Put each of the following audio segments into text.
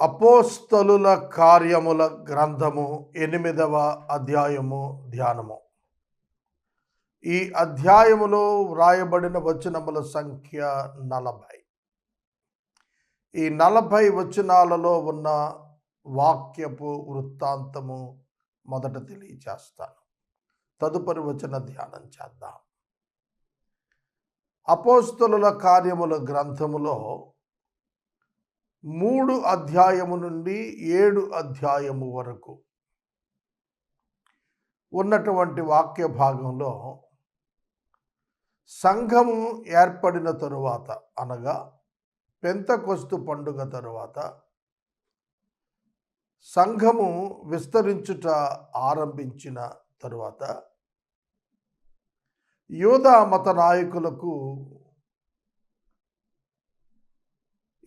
అపోస్తలుల కార్యముల గ్రంథము 8వ అధ్యాయము ధ్యానము. ఈ అధ్యాయములో వ్రాయబడిన వచనముల సంఖ్య 40. ఈ 40 వచనాలలో ఉన్న వాక్యపు వృత్తాంతము మొదట తెలియజేస్తాను. తదుపరి వచన ధ్యానం చేద్దాం. అపోస్తలుల కార్యముల గ్రంథములో 3 అధ్యాయము నుండి 7 అధ్యాయము వరకు ఉన్నటువంటి వాక్య భాగంలో సంఘము ఏర్పడిన తరువాత, అనగా పెంతెకొస్తు పండుగ తరువాత సంఘము విస్తరించుట ఆరంభించిన తరువాత యూదా మత నాయకులకు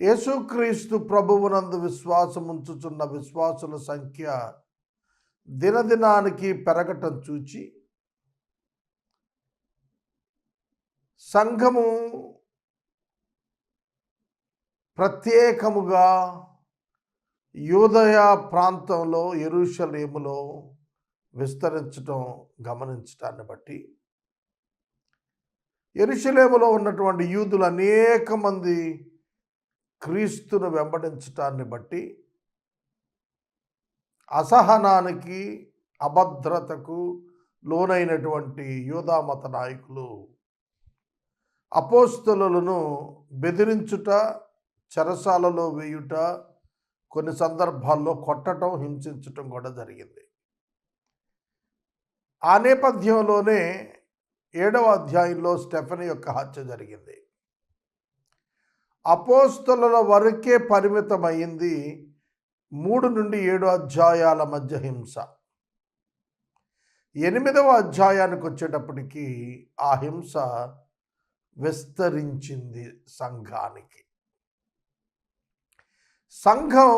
యేసుక్రీస్తు ప్రభువునందు విశ్వాసముంచుచున్న విశ్వాసుల సంఖ్య దినదినానికి పెరగటం చూచి సంఘము ప్రత్యేకముగా యూదయ ప్రాంతంలో యెరూషలేములో విస్తరించటం గమనించటాన్ని బట్టి యెరూషలేములో ఉన్నటువంటి యూదులు అనేక మంది క్రీస్తును వెంబడించటాన్ని బట్టి అసహనానికి, అభద్రతకు లోనైనటువంటి యూదా మత నాయకులు అపోస్తలులను బెదిరించుట, చెరసాలలో వేయుట, కొన్ని సందర్భాల్లో కొట్టడం, హింసించటం కూడా జరిగింది. ఆ నేపథ్యంలోనే 7వ అధ్యాయంలో స్టెఫెను యొక్క హత్య జరిగింది. అపోస్తలుల వరకే పరిమితమైంది 3 నుండి 7 అధ్యాయాల మధ్య హింస. 8వ అధ్యాయానికి వచ్చేటప్పటికి ఆ హింస విస్తరించింది సంఘానికి. సంఘం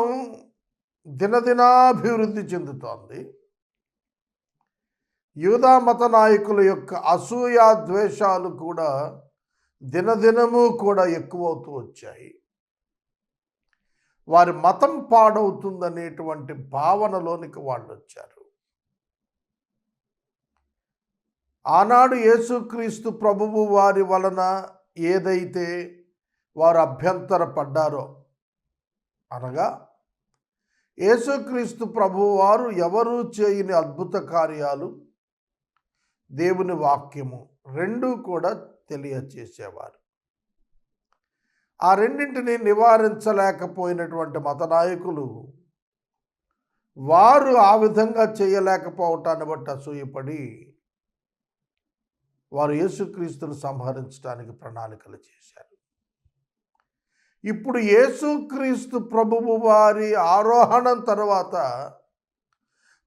దినదినాభివృద్ధి చెందుతోంది. యూదా మత నాయకుల యొక్క అసూయ, ద్వేషాలు కూడా దినదినము కూడా ఎక్కువవుతూ వచ్చాయి. వారి మతం పాడవుతుందనేటువంటి భావనలోనికి వాళ్ళు వచ్చారు. ఆనాడు యేసుక్రీస్తు ప్రభువు వారి వలన ఏదైతే వారు అభ్యంతర పడ్డారో, అనగా యేసుక్రీస్తు ప్రభువు వారు ఎవరూ చేయని అద్భుత కార్యాలు, దేవుని వాక్యము రెండూ కూడా తెలియచేసేవారు. ఆ రెండింటిని నివారించలేకపోయినటువంటి మత నాయకులు వారు ఆ విధంగా చేయలేకపోవటాన్ని బట్టి అసూయపడి వారు యేసుక్రీస్తును సంహరించడానికి ప్రణాళికలు చేశారు. ఇప్పుడు యేసుక్రీస్తు ప్రభువు వారి ఆరోహణం తర్వాత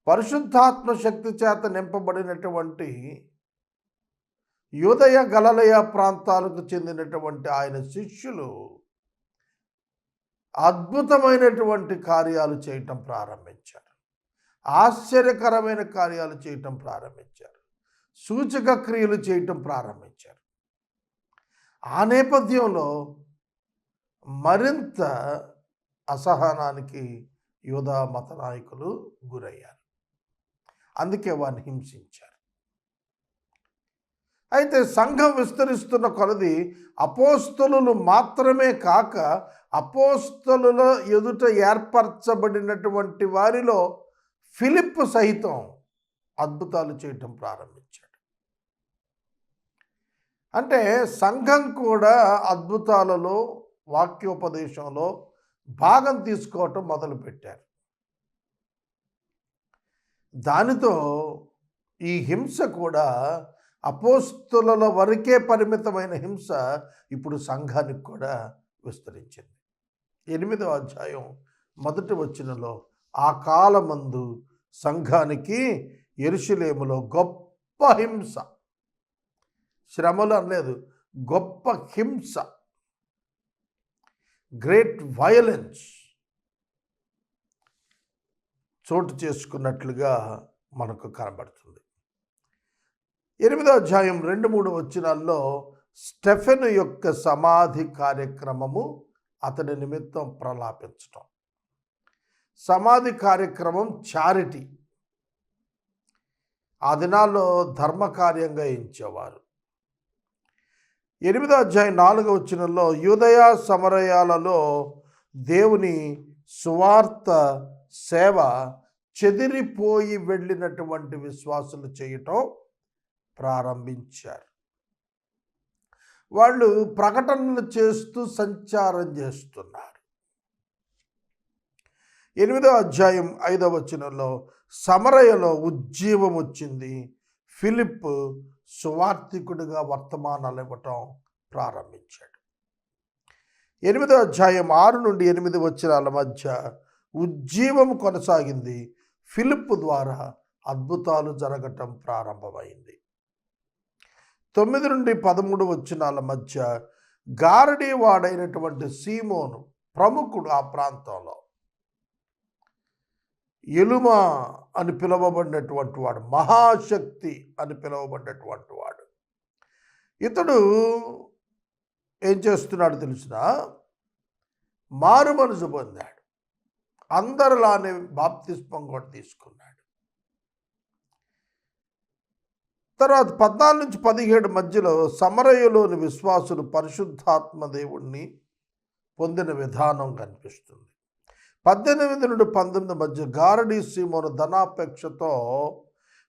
పరిశుద్ధాత్మ శక్తి చేత నింపబడినటువంటి యూదయ, గలిలయ ప్రాంతాలకు చెందినటువంటి ఆయన శిష్యులు అద్భుతమైనటువంటి కార్యాలు చేయటం ప్రారంభించారు. ఆశ్చర్యకరమైన కార్యాలు చేయటం ప్రారంభించారు. సూచక క్రియలు చేయటం ప్రారంభించారు. ఆ నేపథ్యంలో మరింత అసహనానికి యూదా మత నాయకులు గురయ్యారు. అందుకే వారిని హింసించారు. అయితే సంఘం విస్తరిస్తున్న కొలది అపోస్తలులు మాత్రమే కాక అపోస్తలుల ఎదుట ఏర్పరచబడినటువంటి వారిలో ఫిలిప్పు సహితం అద్భుతాలు చేయటం ప్రారంభించాడు. అంటే సంఘం కూడా అద్భుతాలలో, వాక్యోపదేశంలో భాగం తీసుకోవటం మొదలుపెట్టారు. దానితో ఈ హింస కూడా అపోస్తలుల వరకే పరిమితమైన హింస ఇప్పుడు సంఘానికి కూడా విస్తరించింది. 8వ అధ్యాయం మొదటి వచనంలో ఆ కాలమందు సంఘానికి యెరూషలేములో గొప్ప హింస, శ్రమలు అనలేదు, గొప్ప హింస, గ్రేట్ వయలెన్స్ చోటు చేసుకున్నట్లుగా మనకు కనబడుతుంది. 8వ అధ్యాయం 2-3 వచనాల్లో స్టెఫెను యొక్క సమాధి కార్యక్రమము అతని నిమిత్తం ప్రలాపించటం. సమాధి కార్యక్రమం చారిటీ. ఆ దినాల్లో ధర్మకార్యంగా ఎంచేవారు. 8వ అధ్యాయం 4వ వచనంలో యూదయ సమరయాలలో దేవుని సువార్త సేవ చెదిరిపోయి వెళ్ళినటువంటి విశ్వాసులు చేయటం ప్రారంభించారు. వాళ్ళు ప్రకటనలు చేస్తూ సంచారం చేస్తున్నారు. 8వ అధ్యాయం 5వ వచనంలో సమరయలో ఉజ్జీవం వచ్చింది. ఫిలిప్ సువార్థికుడిగా వర్తమానాలు ఇవ్వటం ప్రారంభించాడు. 8వ అధ్యాయం 6 నుండి 8 వచనాల మధ్య ఉజ్జీవం కొనసాగింది. ఫిలిప్ ద్వారా అద్భుతాలు జరగటం ప్రారంభమైంది. 9 నుండి 13 వచనాల మధ్య గారడీ వాడైనటువంటి సీమోను ప్రముఖుడు, ఆ ప్రాంతంలో ఎలుమా అని పిలువబడినటువంటి వాడు, మహాశక్తి అని పిలువబడినటువంటి వాడు. ఇతడు ఏం చేస్తున్నాడు తెలిసిన, మారు మనసు పొందాడు. అందరిలానే బాప్తిస్మం కూడా తీసుకున్నాడు. తర్వాత 14 నుంచి 17 మధ్యలో సమరయలోని విశ్వాసులు పరిశుద్ధాత్మ దేవుణ్ణి పొందిన విధానం కనిపిస్తుంది. 18 నుండి 19 మధ్య గారడీ సీమోను ధనాపేక్షతో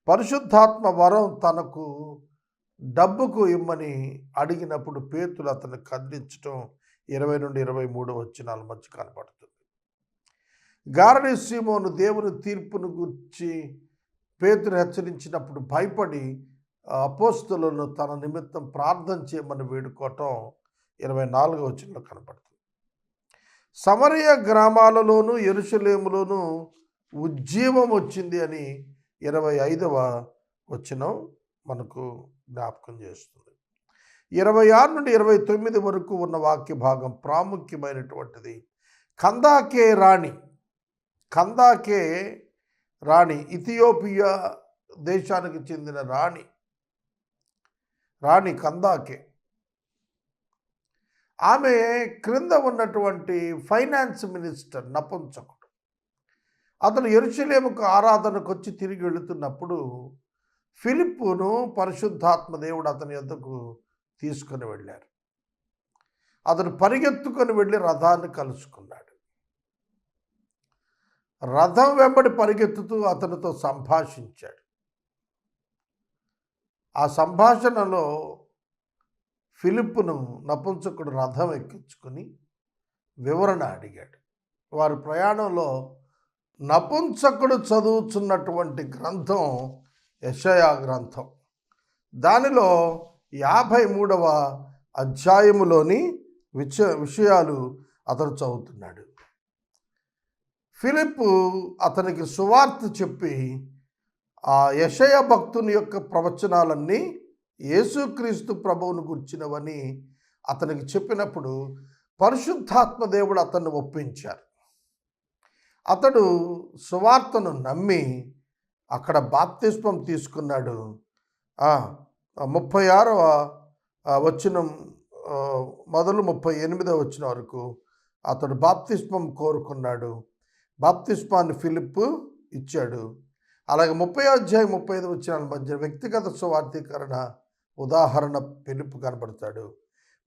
పరిశుద్ధాత్మ వరం తనకు డబ్బుకు ఇమ్మని అడిగినప్పుడు పేతురు అతన్ని ఖండించడం 20 నుండి 23 వచనాల మధ్య కనపడుతుంది. గారడీ సీమోను దేవుని తీర్పును గురించి పేతురు హెచ్చరించినప్పుడు భయపడి అపోస్తలులను తన నిమిత్తం ప్రార్థన చేయమని వేడుకోవటం 24వ వచనంలో కనపడుతుంది. సమరయ గ్రామాలలోనూ యెరూషలేములోనూ ఉజ్జీవం వచ్చింది అని 25వ వచనం మనకు జ్ఞాపకం చేస్తుంది. 26 నుండి 29 వరకు ఉన్న వాక్య భాగం ప్రాముఖ్యమైనటువంటిది. కందాకే రాణి ఇథియోపియా దేశానికి చెందిన రాణి కందాకే. ఆమె క్రింద ఉన్నటువంటి ఫైనాన్స్ మినిస్టర్ నపుంసకుడు. అతను యెరూషలేముకు ఆరాధనకు వచ్చి తిరిగి వెళుతున్నప్పుడు ఫిలిప్పును పరిశుద్ధాత్మ దేవుడు అతని యొద్దకు తీసుకొని వెళ్ళారు. అతను పరిగెత్తుకొని వెళ్ళి రథాన్ని కలుసుకున్నాడు. రథం వెంబడి పరిగెత్తుతూ అతనితో సంభాషించాడు. ఆ సంభాషణలో ఫిలిప్పును నపుంసకుడు రథం ఎక్కించుకొని వివరణ అడిగాడు. వారి ప్రయాణంలో నపుంసకుడు చదువుతున్నటువంటి గ్రంథం యెషయా గ్రంథం. దానిలో 53వ అధ్యాయములోని విషయాలు అతను చదువుతున్నాడు. ఫిలిప్పు అతనికి సువార్త చెప్పి ఆ యెషయా భక్తుని యొక్క ప్రవచనాలన్నీ యేసుక్రీస్తు ప్రభువును గుర్చినవని అతనికి చెప్పినప్పుడు పరిశుద్ధాత్మ దేవుడు అతన్ని ఒప్పించారు. అతడు సువార్తను నమ్మి అక్కడ బాప్తిస్మం తీసుకున్నాడు. 36వ వచనం మొదలు 38వ వచనం వరకు అతడు బాప్తిస్మం కోరుకున్నాడు. బాప్తిస్మాన్ని ఫిలిప్పు ఇచ్చాడు. అలాగే 30వ అధ్యాయం 35వ వచనాల మధ్య వ్యక్తిగత సువార్థీకరణ ఉదాహరణ ఫిలిప్పు కనబడతాడు.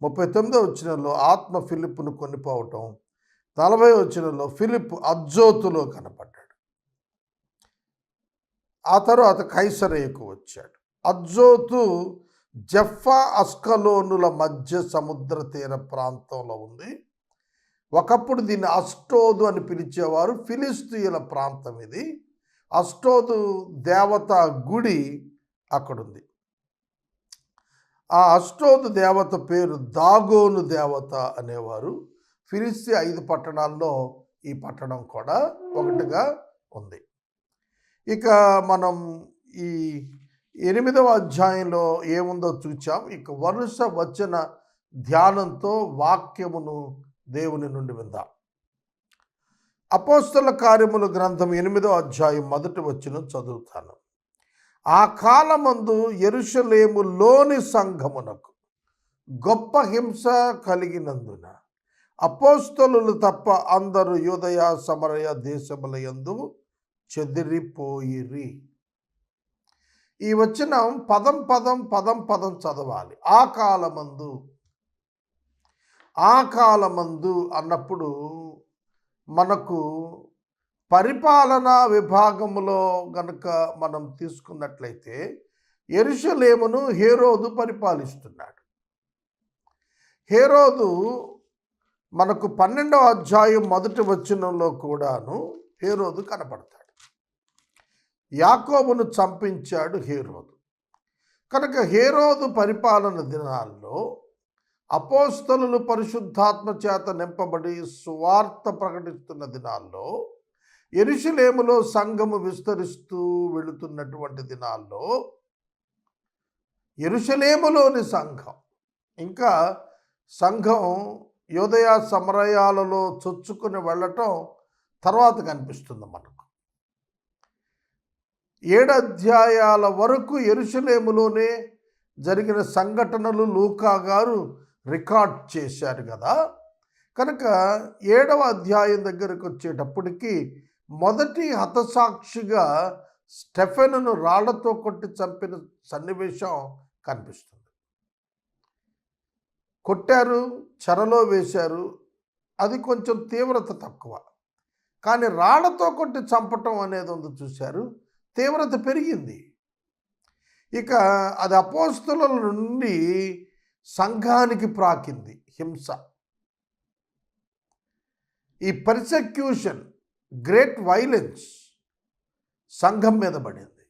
39వ వచనంలో ఆత్మ ఫిలిప్పును కొనిపోవటం. 40వ వచనంలో ఫిలిప్పు అజ్జోతులో కనపడ్డాడు. ఆ తర్వాత కైసరయ్యకు వచ్చాడు. అజ్జోతు జఫ్ఫా అస్కలోనుల మధ్య సముద్ర తీర ప్రాంతంలో ఉంది. ఒకప్పుడు దీన్ని అష్టోదు అని పిలిచేవారు. ఫిలిస్తీయుల ప్రాంతం ఇది. అష్టోదు దేవత గుడి అక్కడుంది. ఆ అష్టోదు దేవత పేరు దాగోను దేవత అనేవారు. ఫిలిస్తీ 5 పట్టణాల్లో ఈ పట్టణం కూడా ఒకటిగా ఉంది. ఇక మనం ఈ 8వ అధ్యాయంలో ఏముందో చూచాం. ఇక వరుస వచన ధ్యానంతో వాక్యమును దేవుని నుండి విందాం. అపోస్తల కార్యముల గ్రంథం 8వ అధ్యాయం 1వ వచనం చదువుతాను. ఆ కాలమందు యెరూషలేములోని సంఘమునకు గొప్ప హింస కలిగినందున అపోస్తలులు తప్ప అందరూ యూదయ సమరయ దేశముల యందు చెదిరిపోయిరి. ఈ వచనం పదం పదం చదవాలి. ఆ కాలమందు అన్నప్పుడు మనకు పరిపాలనా విభాగములో గనుక మనం తీసుకున్నట్లయితే యెరూషలేమును హేరోదు పరిపాలిస్తున్నాడు. హేరోదు మనకు 12వ అధ్యాయం మొదటి వచనంలో కూడాను హేరోదు కనపడతాడు. యాకోబును చంపించాడు హేరోదు. కనుక హేరోదు పరిపాలన దినాల్లో అపోస్తలులు పరిశుద్ధాత్మ చేత నింపబడి సువార్త ప్రకటిస్తున్న దినాల్లో, యెరూషలేములో సంఘము విస్తరిస్తూ వెళుతున్నటువంటి దినాల్లో, యెరూషలేములోని సంఘం ఇంకా సంఘం యూదయ సమరయాలలో చొచ్చుకుని వెళ్ళటం తర్వాత కనిపిస్తుంది మనకు. 7 అధ్యాయాల వరకు యెరూషలేములోనే జరిగిన సంఘటనలు లూకా గారు రికార్డ్ చేశారు కదా. కనుక 7వ అధ్యాయం దగ్గరకు వచ్చేటప్పటికి మొదటి హతసాక్షిగా స్టెఫెనును రాళ్లతో కొట్టి చంపిన సన్నివేశం కనిపిస్తుంది. కొట్టారు, చెరలో వేశారు, అది కొంచెం తీవ్రత తక్కువ. కానీ రాళ్లతో కొట్టి చంపటం అనేది ఉంది చూశారు, తీవ్రత పెరిగింది. ఇక అది అపోస్తలుల నుండి సంఘానికి ప్రాకింది హింస. ఈ పర్సెక్యూషన్, గ్రేట్ వైలెన్స్ సంఘం మీద పడింది.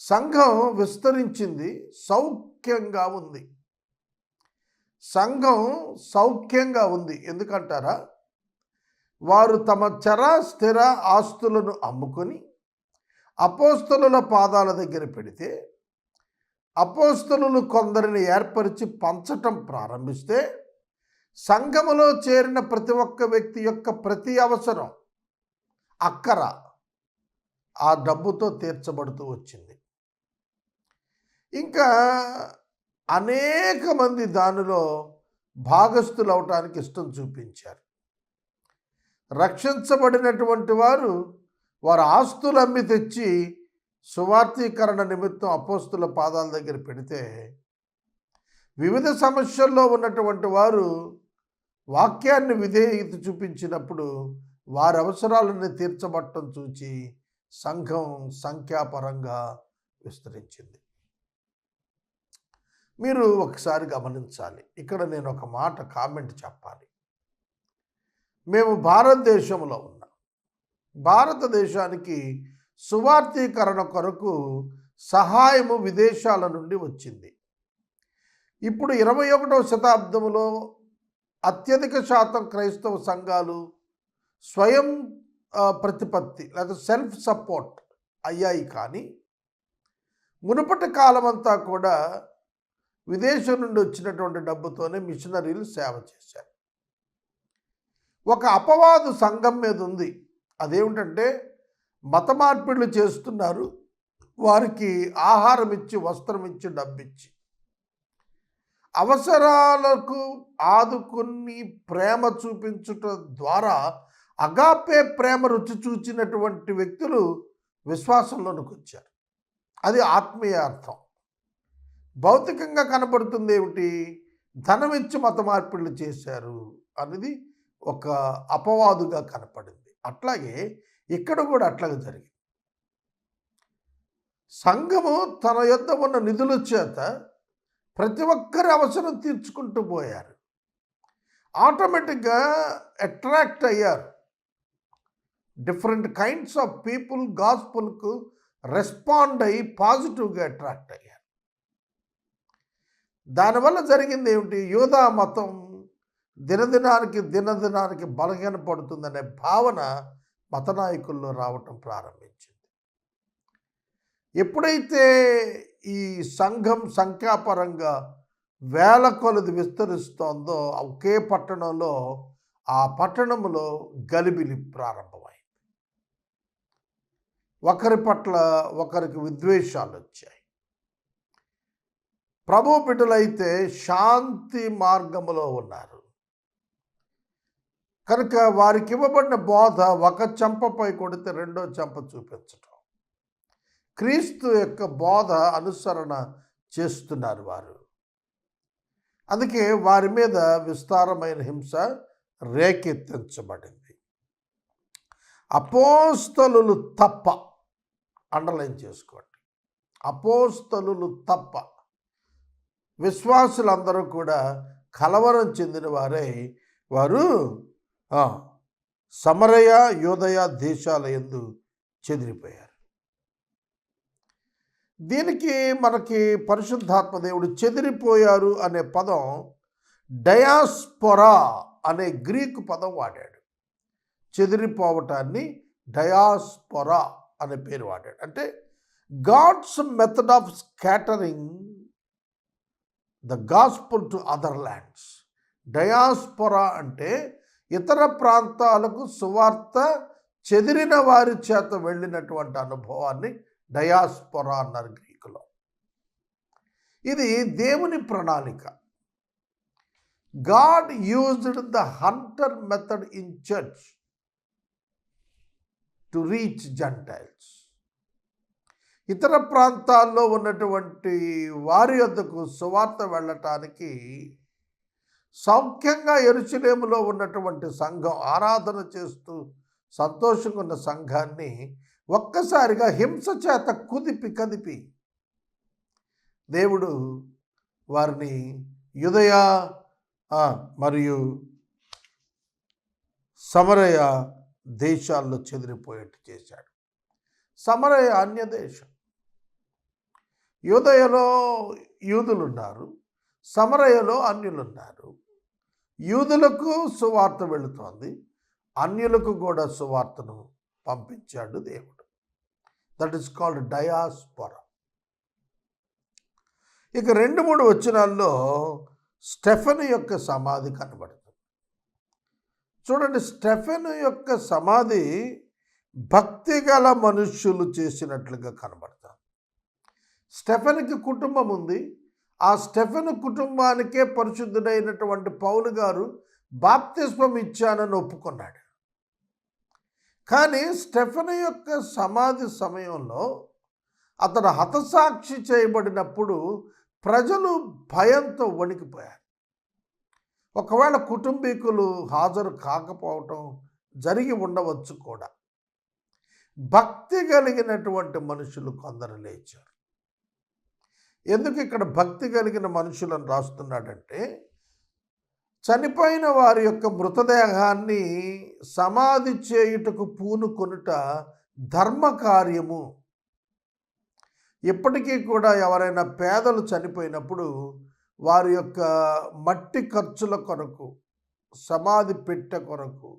సంఘం విస్తరించింది, సౌఖ్యంగా ఉంది. సంఘం సౌఖ్యంగా ఉంది ఎందుకంటారా? వారు తమ స్థిర ఆస్తులను అమ్ముకొని అపోస్తలుల పాదాల దగ్గర పెడితే, అపోస్తలులు కొందరిని ఏర్పరిచి పంచటం ప్రారంభిస్తే, సంఘములో చేరిన ప్రతి ఒక్క వ్యక్తి యొక్క ప్రతి అవసరం, అక్కర ఆ డబ్బుతో తీర్చబడుతూ వచ్చింది. ఇంకా అనేక మంది దానిలో భాగస్థులు అవటానికి ఇష్టం చూపించారు. రక్షించబడినటువంటి వారు వారి ఆస్తులు అమ్మి తెచ్చి సువార్తీకరణ నిమిత్తం అపోస్తుల పాదాల దగ్గర పెడితే, వివిధ సమస్యల్లో ఉన్నటువంటి వారు వాక్యాన్ని విధేయత చూపించినప్పుడు వారి అవసరాలను తీర్చబట్టం చూచి సంఘం సంఖ్యాపరంగా విస్తరించింది. మీరు ఒకసారి గమనించాలి. ఇక్కడ నేను ఒక మాట కామెంట్ చెప్పాలి. మేము భారతదేశంలో ఉన్నాం. భారతదేశానికి సువార్తీకరణ కొరకు సహాయము విదేశాల నుండి వచ్చింది. ఇప్పుడు 21వ శతాబ్దంలో అత్యధిక శాతం క్రైస్తవ సంఘాలు స్వయం ప్రతిపత్తి లేదా సెల్ఫ్ సపోర్ట్ అయ్యాయి. కానీ మునుపటి కాలమంతా కూడా విదేశం నుండి వచ్చినటువంటి డబ్బుతోనే మిషనరీలు సేవ చేశారు. ఒక అపవాదు సంఘం మీద ఉంది. అదేమిటంటే మత మార్పిడులు చేస్తున్నారు. వారికి ఆహారం ఇచ్చి, వస్త్రం ఇచ్చి, డబ్బిచ్చి, అవసరాలకు ఆదుకుని ప్రేమ చూపించుట ద్వారా అగాపే ప్రేమ రుచి చూచినటువంటి వ్యక్తులు విశ్వాసంలోనికి వచ్చారు. అది ఆత్మీయ అర్థం. భౌతికంగా కనబడుతుంది ఏమిటి? ధనం ఇచ్చి మత మార్పిడులు చేశారు అనేది ఒక అపవాదుగా కనపడింది. అట్లాగే ఇక్కడ కూడా అట్లాగే జరిగింది. సంఘము తన యొద్ద ఉన్న నిధుల చేత ప్రతి ఒక్కరి అవసరం తీర్చుకుంటూ పోయారు. ఆటోమేటిక్గా అట్రాక్ట్ అయ్యారు. డిఫరెంట్ కైండ్స్ ఆఫ్ పీపుల్ గాస్పుల్కు రెస్పాండ్ అయ్యి పాజిటివ్గా అట్రాక్ట్ అయ్యారు. దానివల్ల జరిగింది ఏమిటి? యూదా మతం దినదినానికి బలహీనపడుతుందనే భావన మత నాయకుల్లో రావటం ప్రారంభించింది. ఎప్పుడైతే ఈ సంఘం సంఖ్యాపరంగా వేల కొలది విస్తరిస్తోందో ఒకే పట్టణంలో, ఆ పట్టణంలో గలిబిలి ప్రారంభమైంది. ఒకరి పట్ల ఒకరికి విద్వేషాలు వచ్చాయి. ప్రభు బిడ్డలైతే శాంతి మార్గములో ఉన్నారు. కనుక వారికి ఇవ్వబడిన బోధ ఒక చెంపపై కొడితే రెండో చెంప చూపించటం. క్రీస్తు యొక్క బోధ అనుసరణ చేస్తున్నారు వారు. అందుకే వారి మీద విస్తారమైన హింస రేకెత్తించబడింది. అపోస్తలులు తప్ప, అండర్లైన్ చేసుకోండి, అపోస్తలులు తప్ప విశ్వాసులందరూ కూడా కలవరం చెందిన వారై వారు సమరయ యూదయ దేశాల యందు చెదిరిపోయారు. దీనికి మనకి పరిశుద్ధాత్మ దేవుడు చెదిరిపోయారు అనే పదం డయాస్పొరా అనే గ్రీకు పదం వాడాడు. చెదిరిపోవటాన్ని డయాస్పొరా అనే పేరు వాడాడు. అంటే God's method of scattering the gospel to other lands. Diaspora అంటే ఇతర ప్రాంతాలకు సువార్త చెదిరిన వారి చేత వెళ్ళినటువంటి అనుభవాన్ని డయాస్పొరా అన్నారు గ్రీకులో. ఇది దేవుని ప్రణాళిక. God used the Hunter method in church to reach Gentiles. ఇతర ప్రాంతాల్లో ఉన్నటువంటి వారి యొద్దకు సువార్త వెళ్ళటానికి సౌఖ్యంగా యెరూషలేములో ఉన్నటువంటి సంఘం, ఆరాధన చేస్తూ సంతోషంగా ఉన్న సంఘాన్ని ఒక్కసారిగా హింస చేత కదిపి దేవుడు వారిని యూదయ మరియు సమరయ దేశాల్లో చెదిరిపోయేట్టు చేశాడు. సమరయ అన్య దేశం. యూదయలో యూదులున్నారు, సమరయలో అన్యులున్నారు. యూదులకు సువార్త వెళుతోంది, అన్యులకు కూడా సువార్తను పంపించాడు దేవుడు. That is called డయాస్పొరా. ఇక 2-3 వచనాల్లో స్టెఫెను యొక్క సమాధి కనబడుతుంది. చూడండి, స్టెఫెను యొక్క సమాధి భక్తి గల మనుష్యులు చేసినట్లుగా కనబడతారు. స్టెఫెనుకి కుటుంబం ఉంది. ఆ స్టెఫెను కుటుంబానికే పరిశుద్ధుడైనటువంటి పౌలు గారు బాప్తిస్మం ఇచ్చానని ఒప్పుకున్నాడు. కానీ స్టెఫెను యొక్క సమాధి సమయంలో అతడు హతసాక్షి చేయబడినప్పుడు ప్రజలు భయంతో వణికిపోయారు. ఒకవేళ కుటుంబీకులు హాజరు కాకపోవటం జరిగి ఉండవచ్చు కూడా. భక్తి కలిగినటువంటి మనుషులు కొందరు లేచారు. ఎందుకు ఇక్కడ భక్తి కలిగిన మనుషులను రాస్తున్నాడంటే, చనిపోయిన వారి యొక్క మృతదేహాన్ని సమాధి చేయుటకు పూనుకొనుట ధర్మకార్యము. ఇప్పటికీ కూడా ఎవరైనా పేదలు చనిపోయినప్పుడు వారి యొక్క మట్టి ఖర్చుల కొరకు, సమాధి పెట్టె కొరకు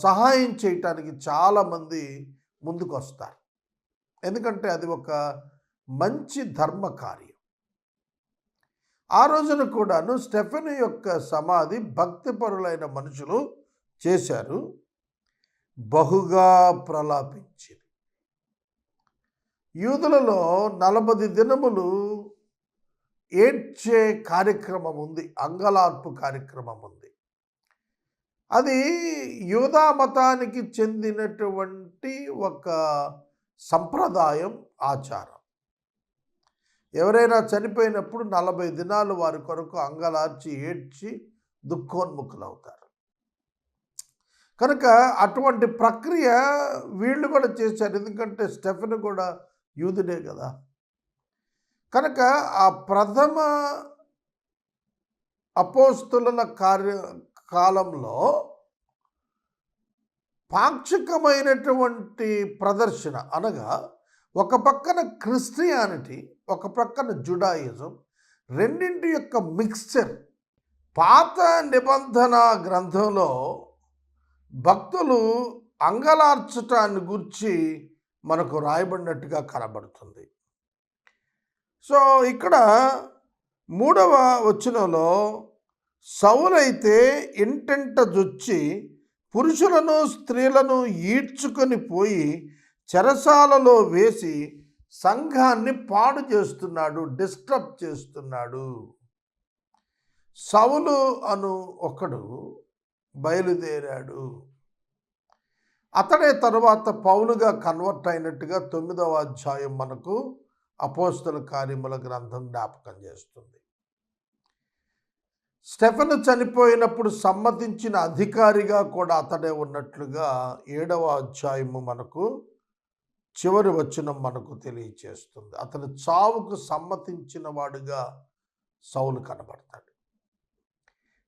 సహాయం చేయటానికి చాలామంది ముందుకు వస్తారు. ఎందుకంటే అది ఒక మంచి ధర్మ కార్యం. ఆ రోజున కూడాను స్టెఫెను యొక్క సమాధి భక్తిపరులైన మనుషులు చేశారు. బహుగా ప్రలాపించింది. యూదులలో 40 దినములు ఏడ్చే కార్యక్రమం ఉంది, అంగలార్పు కార్యక్రమం ఉంది. అది యూదా మతానికి చెందినటువంటి ఒక సంప్రదాయం, ఆచారం. ఎవరైనా చనిపోయినప్పుడు 40 దినాలు వారి కొరకు అంగలార్చి ఏడ్చి దుఃఖోన్ముఖులు అవుతారు. కనుక అటువంటి ప్రక్రియ వీళ్ళు కూడా చేశారు. ఎందుకంటే స్టెఫెను కూడా యూదుడే కదా. కనుక ఆ ప్రథమ అపోస్తలుల కాలంలో పాక్షికమైనటువంటి ప్రదర్శన, అనగా ఒక పక్కన క్రిస్టియానిటీ, ఒక పక్కన జుడాయిజం, రెండింటి యొక్క మిక్స్చర్. పాత నిబంధన గ్రంథంలో భక్తులు అంగలార్చటాన్ని గురించి మనకు రాయబడినట్టుగా కనబడుతుంది. సో ఇక్కడ 3వ వచనంలో సౌలైతే ఇంటింట జొచ్చి పురుషులను స్త్రీలను ఈడ్చుకొని పోయి చెరసాలలో వేసి సంఘాన్ని పాడు చేస్తున్నాడు, డిస్టర్బ్ చేస్తున్నాడు. సౌలు అను ఒకడు బయలుదేరాడు. అతడే తరువాత పౌలుగా కన్వర్ట్ అయినట్టుగా 9వ అధ్యాయం మనకు అపోస్తల కార్యముల గ్రంథం జ్ఞాపకం చేస్తుంది. స్టెఫెను చనిపోయినప్పుడు సమ్మతించిన అధికారిగా కూడా అతడే ఉన్నట్లుగా 7వ అధ్యాయము మనకు చివరి వచనం మనకు తెలియచేస్తుంది. అతని చావుకు సమ్మతించిన వాడుగా సౌలు కనబడతాడు.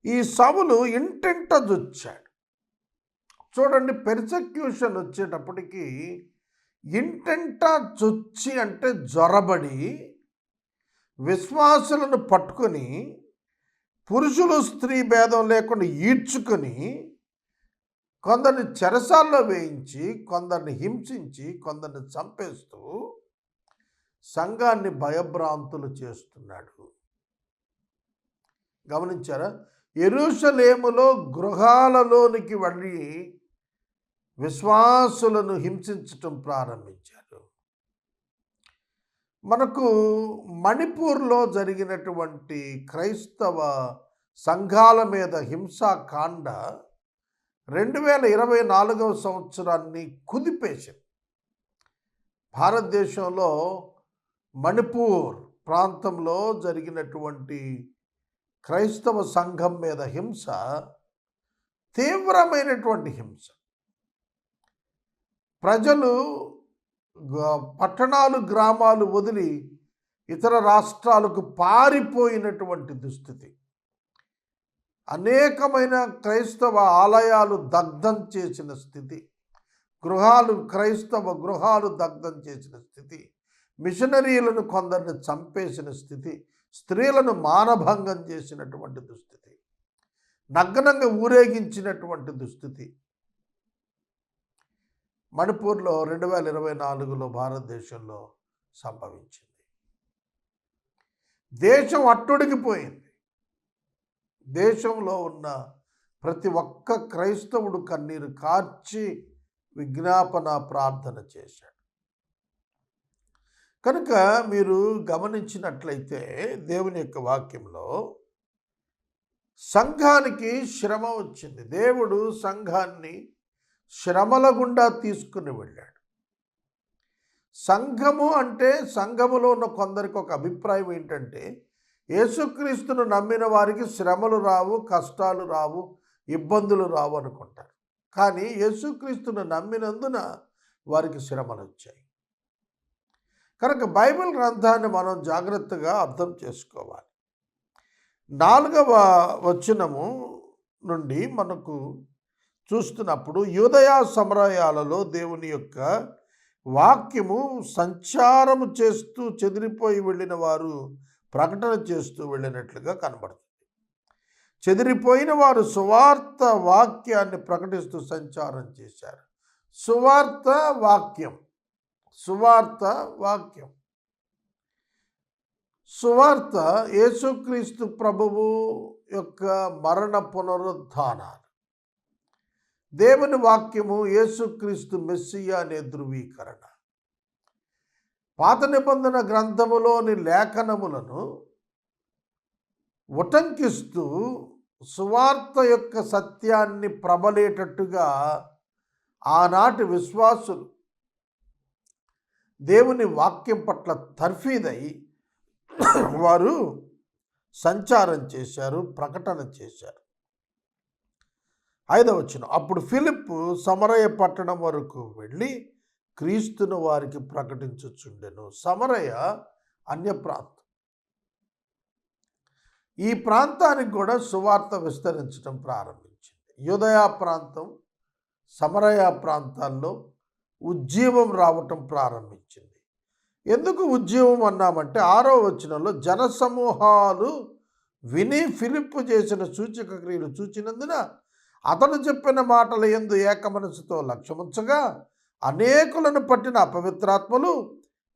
ఈ సౌలు ఇంటింట జొచ్చాడు. చూడండి, పెర్సెక్యూషన్ వచ్చేటప్పటికి ఇంటింట చొచ్చి అంటే జొరబడి విశ్వాసులను పట్టుకొని పురుషులు స్త్రీ భేదం లేకుండా ఈడ్చుకొని కొందరిని చెరసాల్లో వేయించి, కొందరిని హింసించి, కొందరిని చంపేస్తూ సంఘాన్ని భయభ్రాంతులు చేస్తున్నాడు. గమనించారా? యెరూషలేములో గృహాలలోనికి వెళ్ళి విశ్వాసులను హింసించటం ప్రారంభించారు. మనకు మణిపూర్లో జరిగినటువంటి క్రైస్తవ సంఘాల మీద హింసాకాండ 2024వ సంవత్సరాన్ని కుదిపేసింది. భారతదేశంలో మణిపూర్ ప్రాంతంలో జరిగినటువంటి క్రైస్తవ సంఘం మీద హింస తీవ్రమైనటువంటి హింస. ప్రజలు పట్టణాలు గ్రామాలు వదిలి ఇతర రాష్ట్రాలకు పారిపోయినటువంటి దుస్థితి. అనేకమైన క్రైస్తవ ఆలయాలు దగ్ధం చేసిన స్థితి, క్రైస్తవ గృహాలు దగ్ధం చేసిన స్థితి, మిషనరీలను కొందరిని చంపేసిన స్థితి, స్త్రీలను మానభంగం చేసినటువంటి దుస్థితి, నగ్నంగా ఊరేగించినటువంటి దుస్థితి మణిపూర్లో 2024లో భారతదేశంలో సంభవించింది. దేశం అట్టుడికిపోయింది. దేశంలో ఉన్న ప్రతి ఒక్క క్రైస్తవుడు కన్నీరు కార్చి విజ్ఞాపన ప్రార్థన చేశాడు. కనుక మీరు గమనించినట్లయితే దేవుని యొక్క వాక్యంలో సంఘానికి శ్రమ వచ్చింది. దేవుడు సంఘాన్ని శ్రమల గుండా తీసుకుని వెళ్ళాడు. సంఘము అంటే, సంఘములో ఉన్న కొందరికి ఒక అభిప్రాయం ఏంటంటే, యేసుక్రీస్తును నమ్మిన వారికి శ్రమలు రావు, కష్టాలు రావు, ఇబ్బందులు రావు అనుకుంటారు. కానీ యేసుక్రీస్తును నమ్మినందున వారికి శ్రమలు వచ్చాయి. కనుక బైబిల్ గ్రంథాన్ని మనం జాగ్రత్తగా అర్థం చేసుకోవాలి. 4వ వచనము నుండి మనకు చూస్తున్నప్పుడు, యూదయ సమరయాలలో దేవుని యొక్క వాక్యము సంచారము చేస్తూ చెదిరిపోయి వెళ్ళిన వారు ప్రకటన చేస్తూ వెళ్ళినట్లుగా కనబడుతుంది. చెదిరిపోయిన వారు సువార్త వాక్యాన్ని ప్రకటిస్తూ సంచారం చేశారు. సువార్త వాక్యం, సువార్త వాక్యం, సువార్త యేసుక్రీస్తు ప్రభువు యొక్క మరణ పునరుద్ధానాలు. దేవుని వాక్యము యేసుక్రీస్తు మెస్సియా అనే ధృవీకరణ. పాత నిబంధన గ్రంథములోని లేఖనములను ఉటంకిస్తూ సువార్త యొక్క సత్యాన్ని ప్రబలేటట్టుగా ఆనాటి విశ్వాసులు దేవుని వాక్యం పట్ల తర్ఫీదై వారు సంచారం చేశారు, ప్రకటన చేశారు. 5వ వచనం, అప్పుడు ఫిలిప్పు సమరయ పట్టణం వరకు వెళ్ళి క్రీస్తును వారికి ప్రకటించుచుండెను. సమరయ అన్య ప్రాంతం. ఈ ప్రాంతానికి కూడా సువార్త విస్తరించడం ప్రారంభించింది. యూదయ ప్రాంతం, సమరయ ప్రాంతాల్లో ఉజ్జీవం రావటం ప్రారంభించింది. ఎందుకు ఉజ్జీవం అన్నామంటే 6వ వచనంలో జనసమూహాలు విని ఫిలిప్పు చేసిన సూచక క్రియలు చూచినందున అతను చెప్పిన మాటల యందు ఏక మనసుతో లక్ష్యముంచగా అనేకులను పట్టిన అపవిత్రాత్మలు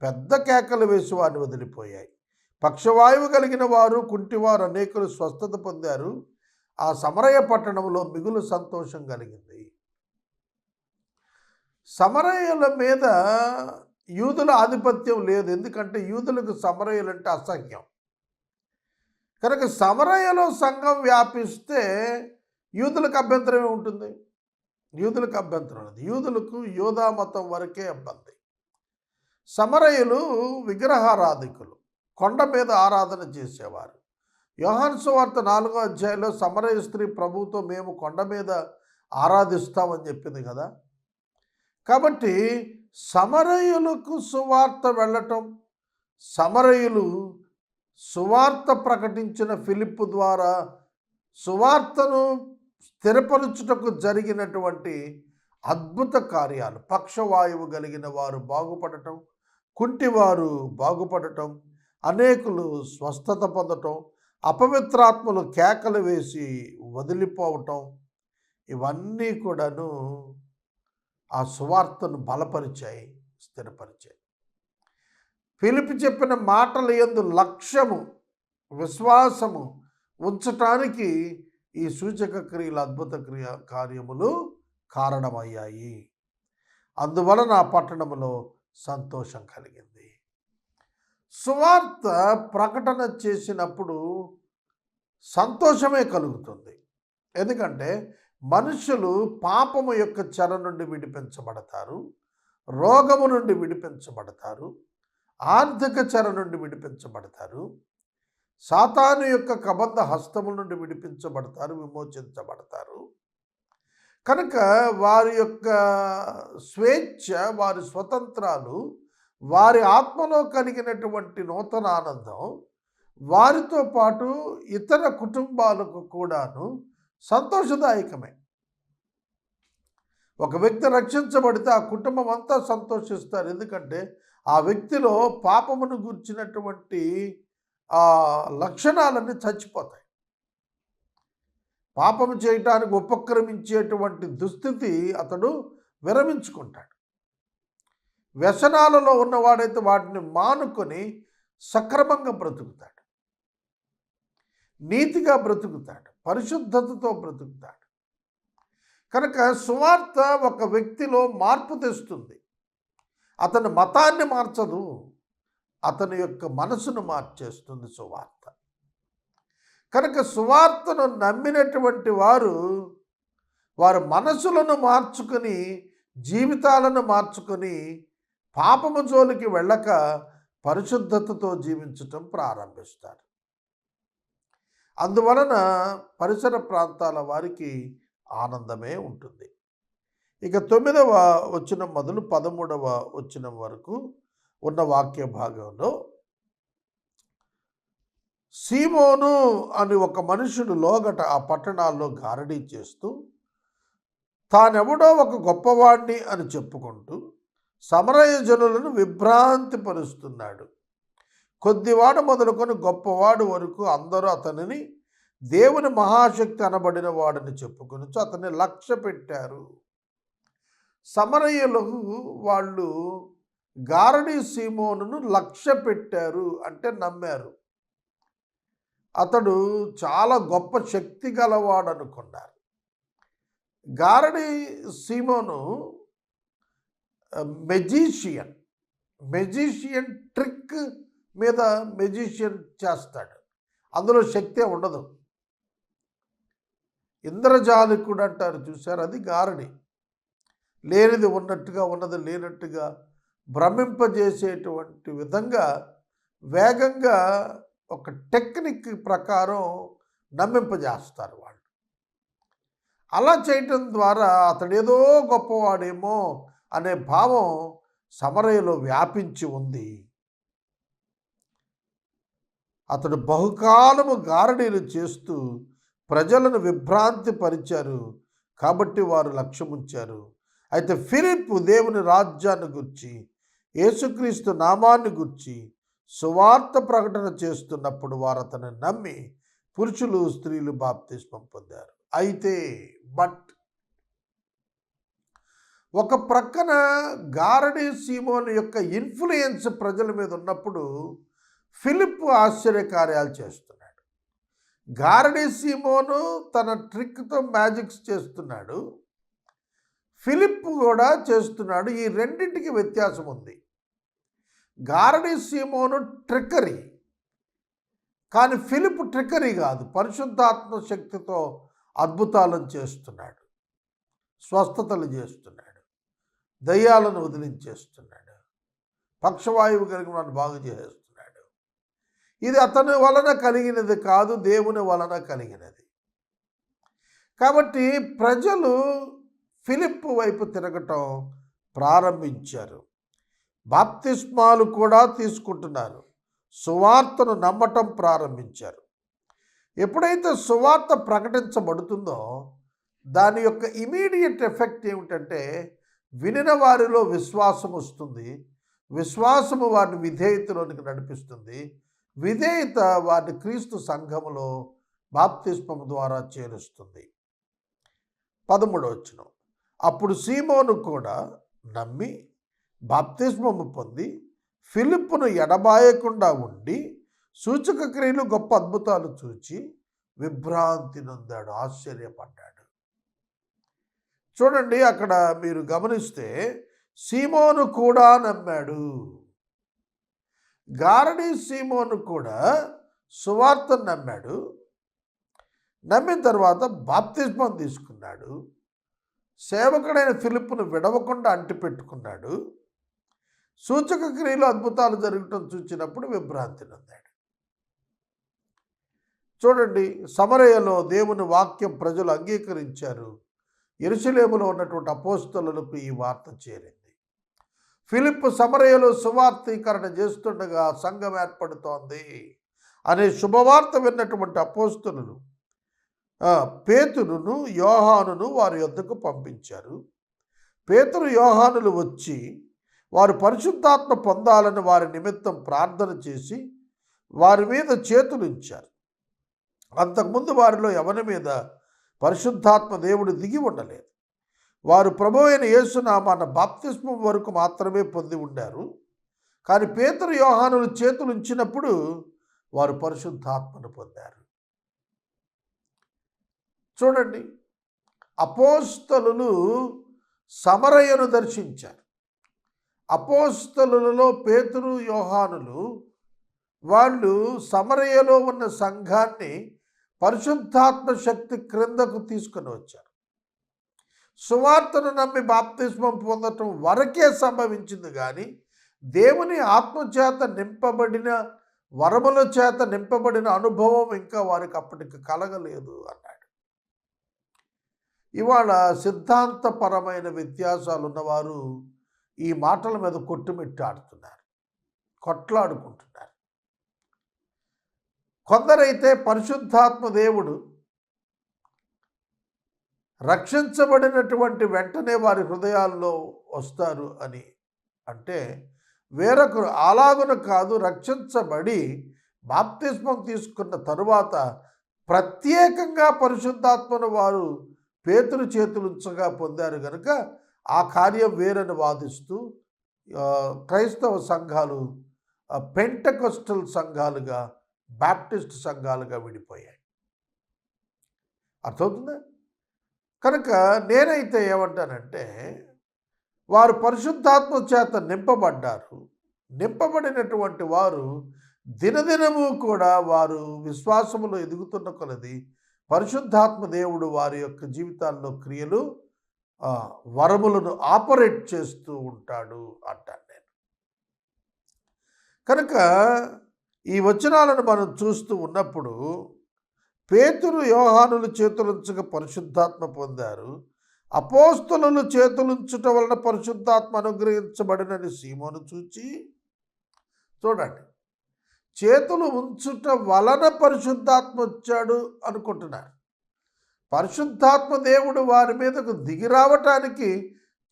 పెద్ద కేకలు వేసి వారిని వదిలిపోయాయి. పక్షవాయువు కలిగిన వారు, కుంటివారు అనేకులు స్వస్థత పొందారు. ఆ సమరయ పట్టణంలో మిగులు సంతోషం కలిగింది. సమరయుల మీద యూదుల ఆధిపత్యం లేదు. ఎందుకంటే యూదులకు సమరయులంటే అసహ్యం. కనుక సమరయలో సంఘం వ్యాపిస్తే యూదులకు అభ్యంతరం ఏముంటుంది? యూదులకు అభ్యంతరం లేదు. యూదులకు యూదా మతం వరకే ఇబ్బంది. సమరయులు విగ్రహారాధికులు, కొండ మీద ఆరాధన చేసేవారు. యోహాను సువార్త 4వ అధ్యాయంలో సమరయ స్త్రీ ప్రభువుతో మేము కొండ మీద ఆరాధిస్తామని చెప్పింది కదా. కాబట్టి సమరయులకు సువార్త వెళ్ళటం, సమరయులు సువార్త ప్రకటించిన ఫిలిప్పు ద్వారా సువార్తను స్థిరపరచుటకు జరిగినటువంటి అద్భుత కార్యాలు, పక్షవాయువు కలిగిన వారు బాగుపడటం, కుంటివారు బాగుపడటం, అనేకులు స్వస్థత పొందటం, అపవిత్రాత్మలు కేకలు వేసి వదిలిపోవటం, ఇవన్నీ కూడాను ఆ సువార్తను బలపరిచాయి, స్థిరపరిచాయి. ఫిలిప్పు చెప్పిన మాటల యందు లక్ష్యము, విశ్వాసము ఉంచటానికి ఈ సూచక క్రియలు, అద్భుత కార్యములు కారణమయ్యాయి. అందువలన ఆ పట్టణంలో సంతోషం కలిగింది. సువార్త ప్రకటన చేసినప్పుడు సంతోషమే కలుగుతుంది. ఎందుకంటే మనుషులు పాపము యొక్క చెర నుండి విడిపించబడతారు, రోగము నుండి విడిపించబడతారు, ఆర్థిక చెర నుండి విడిపించబడతారు, సాతాను యొక్క కబంధ హస్తముల నుండి విడిపించబడతారు, విమోచించబడతారు. కనుక వారి యొక్క స్వేచ్ఛ, వారి స్వతంత్రాలు, వారి ఆత్మలో కలిగినటువంటి నూతన ఆనందం వారితో పాటు ఇతర కుటుంబాలకు కూడాను సంతోషదాయకమే. ఒక వ్యక్తి రక్షించబడితే ఆ కుటుంబం అంతా సంతోషిస్తారు. ఎందుకంటే ఆ వ్యక్తిలో పాపమును గుర్చినటువంటి లక్షణాలన్నీ చచ్చిపోతాయి. పాపము చేయటానికి ఉపక్రమించేటువంటి దుస్థితి అతడు విరమించుకుంటాడు. వ్యసనాలలో ఉన్నవాడైతే వాటిని మానుకొని సక్రమంగా బ్రతుకుతాడు, నీతిగా బ్రతుకుతాడు, పరిశుద్ధతతో బ్రతుకుతాడు. కనుక సువార్త ఒక వ్యక్తిలో మార్పు తెస్తుంది. అతని మతాన్ని మార్చదు, అతని యొక్క మనసును మార్చేస్తుంది సువార్త. కనుక సువార్తను నమ్మినటువంటి వారు వారి మనసులను మార్చుకొని, జీవితాలను మార్చుకొని, పాపము జోలికి వెళ్ళక పరిశుద్ధతతో జీవించటం ప్రారంభిస్తారు. అందువలన పరిసర ప్రాంతాల వారికి ఆనందమే ఉంటుంది. ఇక 9వ వచనం మొదలు 13వ వచనం వరకు ఉన్న వాక్య భాగంలో, సీమోను అని ఒక మనుషుడు లోగట ఆ పట్టణాల్లో గారడీ చేస్తూ తానెవడో ఒక గొప్పవాడిని అని చెప్పుకుంటూ సమరయ జనులను విభ్రాంతి పరుస్తున్నాడు. కొద్దివాడు మొదలుకొని గొప్పవాడు వరకు అందరూ అతనిని దేవుని మహాశక్తి అనబడిన వాడని చెప్పుకొని అతన్ని లక్ష్య పెట్టారు. సమరయులు వాళ్ళు గారడీ సీమోనును లక్ష్య పెట్టారు, అంటే నమ్మారు. అతడు చాలా గొప్ప శక్తి గలవాడు అనుకున్నారు. గారడీ సీమోను మెజిషియన్ ట్రిక్ మీద మెజిషియన్ చేస్తాడు. అందులో శక్తే ఉండదు. ఇంద్రజాలికుడు అంటారు చూశారు, అది గారడి. లేనిది ఉన్నట్టుగా, ఉన్నది లేనట్టుగా భ్రమింపజేసేటువంటి విధంగా వేగంగా ఒక టెక్నిక్ ప్రకారం నమ్మింపజేస్తారు వాళ్ళు. అలా చేయటం ద్వారా అతడేదో గొప్పవాడేమో అనే భావం సమరయలో వ్యాపించి ఉంది. అతడు బహుకాలము గారడీలు చేస్తూ ప్రజలను విభ్రాంతి పరిచారు, కాబట్టి వారు లక్ష్యముంచారు. అయితే ఫిలిప్పు దేవుని రాజ్యాన్ని గురించి, యేసుక్రీస్తు నామాన్ని గురించి సువార్త ప్రకటన చేస్తున్నప్పుడు వారు అతన్ని నమ్మి పురుషులు స్త్రీలు బాప్తిస్మం పొందారు. అయితే ఒక ప్రక్కన గారడీ సీమోను యొక్క ఇన్ఫ్లుయెన్స్ ప్రజల మీద ఉన్నప్పుడు ఫిలిప్పు ఆశ్చర్యకార్యాలు చేస్తున్నాడు. గారడీ సీమోను తన ట్రిక్తో మ్యాజిక్స్ చేస్తున్నాడు, ఫిలిప్పు కూడా చేస్తున్నాడు. ఈ రెండింటికి వ్యత్యాసం ఉంది. గారడీ సీమోను ట్రిక్కరీ, కానీ ఫిలిప్పు ట్రిక్కరీ కాదు, పరిశుద్ధాత్మ శక్తితో అద్భుతాలను చేస్తున్నాడు, స్వస్థతలు చేస్తున్నాడు, దయ్యాలను వదిలించేస్తున్నాడు, పక్షవాయువు కలిగిన వాడిని బాగు చేస్తున్నాడు. ఇది అతని వలన కలిగినది కాదు, దేవుని వలన కలిగినది. కాబట్టి ప్రజలు ఫిలిప్పు వైపు తిరగటం ప్రారంభించారు. బాప్తిస్మాలు కూడా తీసుకుంటున్నారు, సువార్తను నమ్మటం ప్రారంభించారు. ఎప్పుడైతే సువార్త ప్రకటించబడుతుందో దాని యొక్క ఇమీడియట్ ఎఫెక్ట్ ఏమిటంటే వినిన వారిలో విశ్వాసం వస్తుంది, విశ్వాసము వారిని విధేయతలోనికి నడిపిస్తుంది, విధేయత వారిని క్రీస్తు సంఘములో బాప్తిస్మము ద్వారా చేరుస్తుంది. 13వ వచనం, అప్పుడు సీమోను కూడా నమ్మి బాప్తిస్మము పొంది ఫిలిప్పును ఎడబాయకుండా ఉండి సూచక క్రియలు గొప్ప అద్భుతాలు చూచి విభ్రాంతి నొందాడు, ఆశ్చర్యపడ్డాడు. చూడండి, అక్కడ మీరు గమనిస్తే సీమోను కూడా నమ్మాడు. గారడీ సీమోను కూడా సువార్తను నమ్మాడు. నమ్మిన తర్వాత బాప్తిస్మం తీసుకున్నాడు. సేవకుడైన ఫిలిప్పును విడవకుండా అంటిపెట్టుకున్నాడు. సూచక క్రియలు అద్భుతాలు జరగటం చూసినప్పుడు విభ్రాంతి నొందాడు. చూడండి, సమరయలో దేవుని వాక్యం ప్రజలు అంగీకరించారు. యెరూషలేములో ఉన్నటువంటి అపోస్తలులకు ఈ వార్త చేరింది. ఫిలిప్పు సమరయలో సువార్తీకరణ చేస్తుండగా సంఘం ఏర్పడుతోంది అనే శుభవార్త విన్నటువంటి అపోస్తలులు పేతురును యోహానును వారి యొద్దకు పంపించారు. పేతురు యోహానులు వచ్చి వారు పరిశుద్ధాత్మ పొందాలని వారి నిమిత్తం ప్రార్థన చేసి వారి మీద చేతులుంచారు. అంతకుముందు వారిలో ఎవరి మీద పరిశుద్ధాత్మ దేవుడు దిగి ఉండలేదు. వారు ప్రభువైన అయిన యేసునామాన బాప్తిస్మం వరకు మాత్రమే పొంది ఉండారు. కానీ పేతురు యోహానులు చేతులుంచినప్పుడు వారు పరిశుద్ధాత్మను పొందారు. చూడండి, అపోస్తలులు సమరయను దర్శించారు. అపోస్తలులలో పేతురు యోహానులు వాళ్ళు సమరయలో ఉన్న సంఘాన్ని పరిశుద్ధాత్మ శక్తి క్రిందకు తీసుకుని వచ్చారు. సువార్తను నమ్మి బాప్తిస్మం పొందటం వరకే సంభవించింది, కానీ దేవుని ఆత్మచేత నింపబడిన వరముల చేత నింపబడిన అనుభవం ఇంకా వారికి అప్పటికి కలగలేదు అన్నాడు. ఇవాళ సిద్ధాంతపరమైన వ్యత్యాసాలు ఉన్నవారు ఈ మాటల మీద కొట్టుమిట్టాడుతున్నారు, కొట్లాడుకుంటున్నారు. కొందరైతే పరిశుద్ధాత్మ దేవుడు రక్షించబడినటువంటి వెంటనే వారి హృదయాల్లో వస్తారు అని అంటే, వేరొకరు అలాగున కాదు, రక్షించబడి బాప్తిస్మం తీసుకున్న తరువాత ప్రత్యేకంగా పరిశుద్ధాత్మను వారు పేతురు చేతులుంచగా పొందారు కనుక ఆ కార్యం వేరని వాదిస్తూ క్రైస్తవ సంఘాలు పెంటెకొస్టల్ సంఘాలుగా, బాప్టిస్ట్ సంఘాలుగా విడిపోయాయి. అర్థమవుతుందా? కనుక నేనైతే ఏమంటానంటే, వారు పరిశుద్ధాత్మ చేత నింపబడ్డారు. నింపబడినటువంటి వారు దినదినము కూడా వారు విశ్వాసములో ఎదుగుతున్న కొలది పరిశుద్ధాత్మ దేవుడు వారి యొక్క జీవితాల్లో క్రియలు, వరములను ఆపరేట్ చేస్తూ ఉంటాడు అంటాను నేను. కనుక ఈ వచనాలను మనం చూస్తూ ఉన్నప్పుడు పేతురు యోహానులు చేతులుంచగా పరిశుద్ధాత్మ పొందారు. అపోస్తలులు చేతులుంచుట వలన పరిశుద్ధాత్మ అనుగ్రహించబడినని సీమోను చూచి, చూడండి, చేతులు ఉంచుట వలన పరిశుద్ధాత్మ వచ్చాడు అనుకుంటున్నారు. పరిశుద్ధాత్మ దేవుడు వారి మీదకు దిగి రావటానికి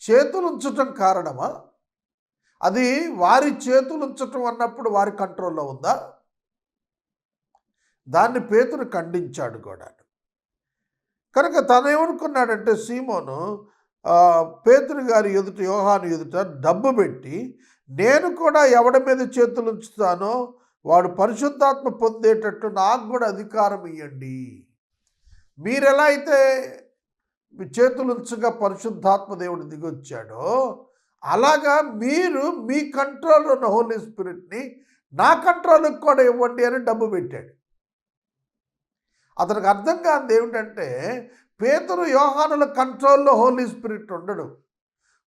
చేతులుంచటం కారణమా? అది వారి చేతులుంచటం అన్నప్పుడు వారి కంట్రోల్లో ఉందా? దాన్ని పేతురు ఖండించాడు కూడా. కనుక తనేమనుకున్నాడంటే సీమోను పేతురు గారి ఎదుట, యోహాను ఎదుట డబ్బు పెట్టి, నేను కూడా ఎవడి మీద చేతులు ఉంచుతానో వాడు పరిశుద్ధాత్మ పొందేటట్టు నాకు కూడా అధికారం ఇవ్వండి. మీరెలా అయితే చేతులుంచగా పరిశుద్ధాత్మ దేవుడు దిగొచ్చాడో అలాగా మీరు మీ కంట్రోల్లో ఉన్న హోలీ స్పిరిట్ని నా కంట్రోల్కి కూడా ఇవ్వండి అని డబ్బు పెట్టాడు. అతనికి అర్థం కానిది ఏమిటంటే, పేతురు యోహానుల కంట్రోల్లో హోలీ స్పిరిట్ ఉండడు.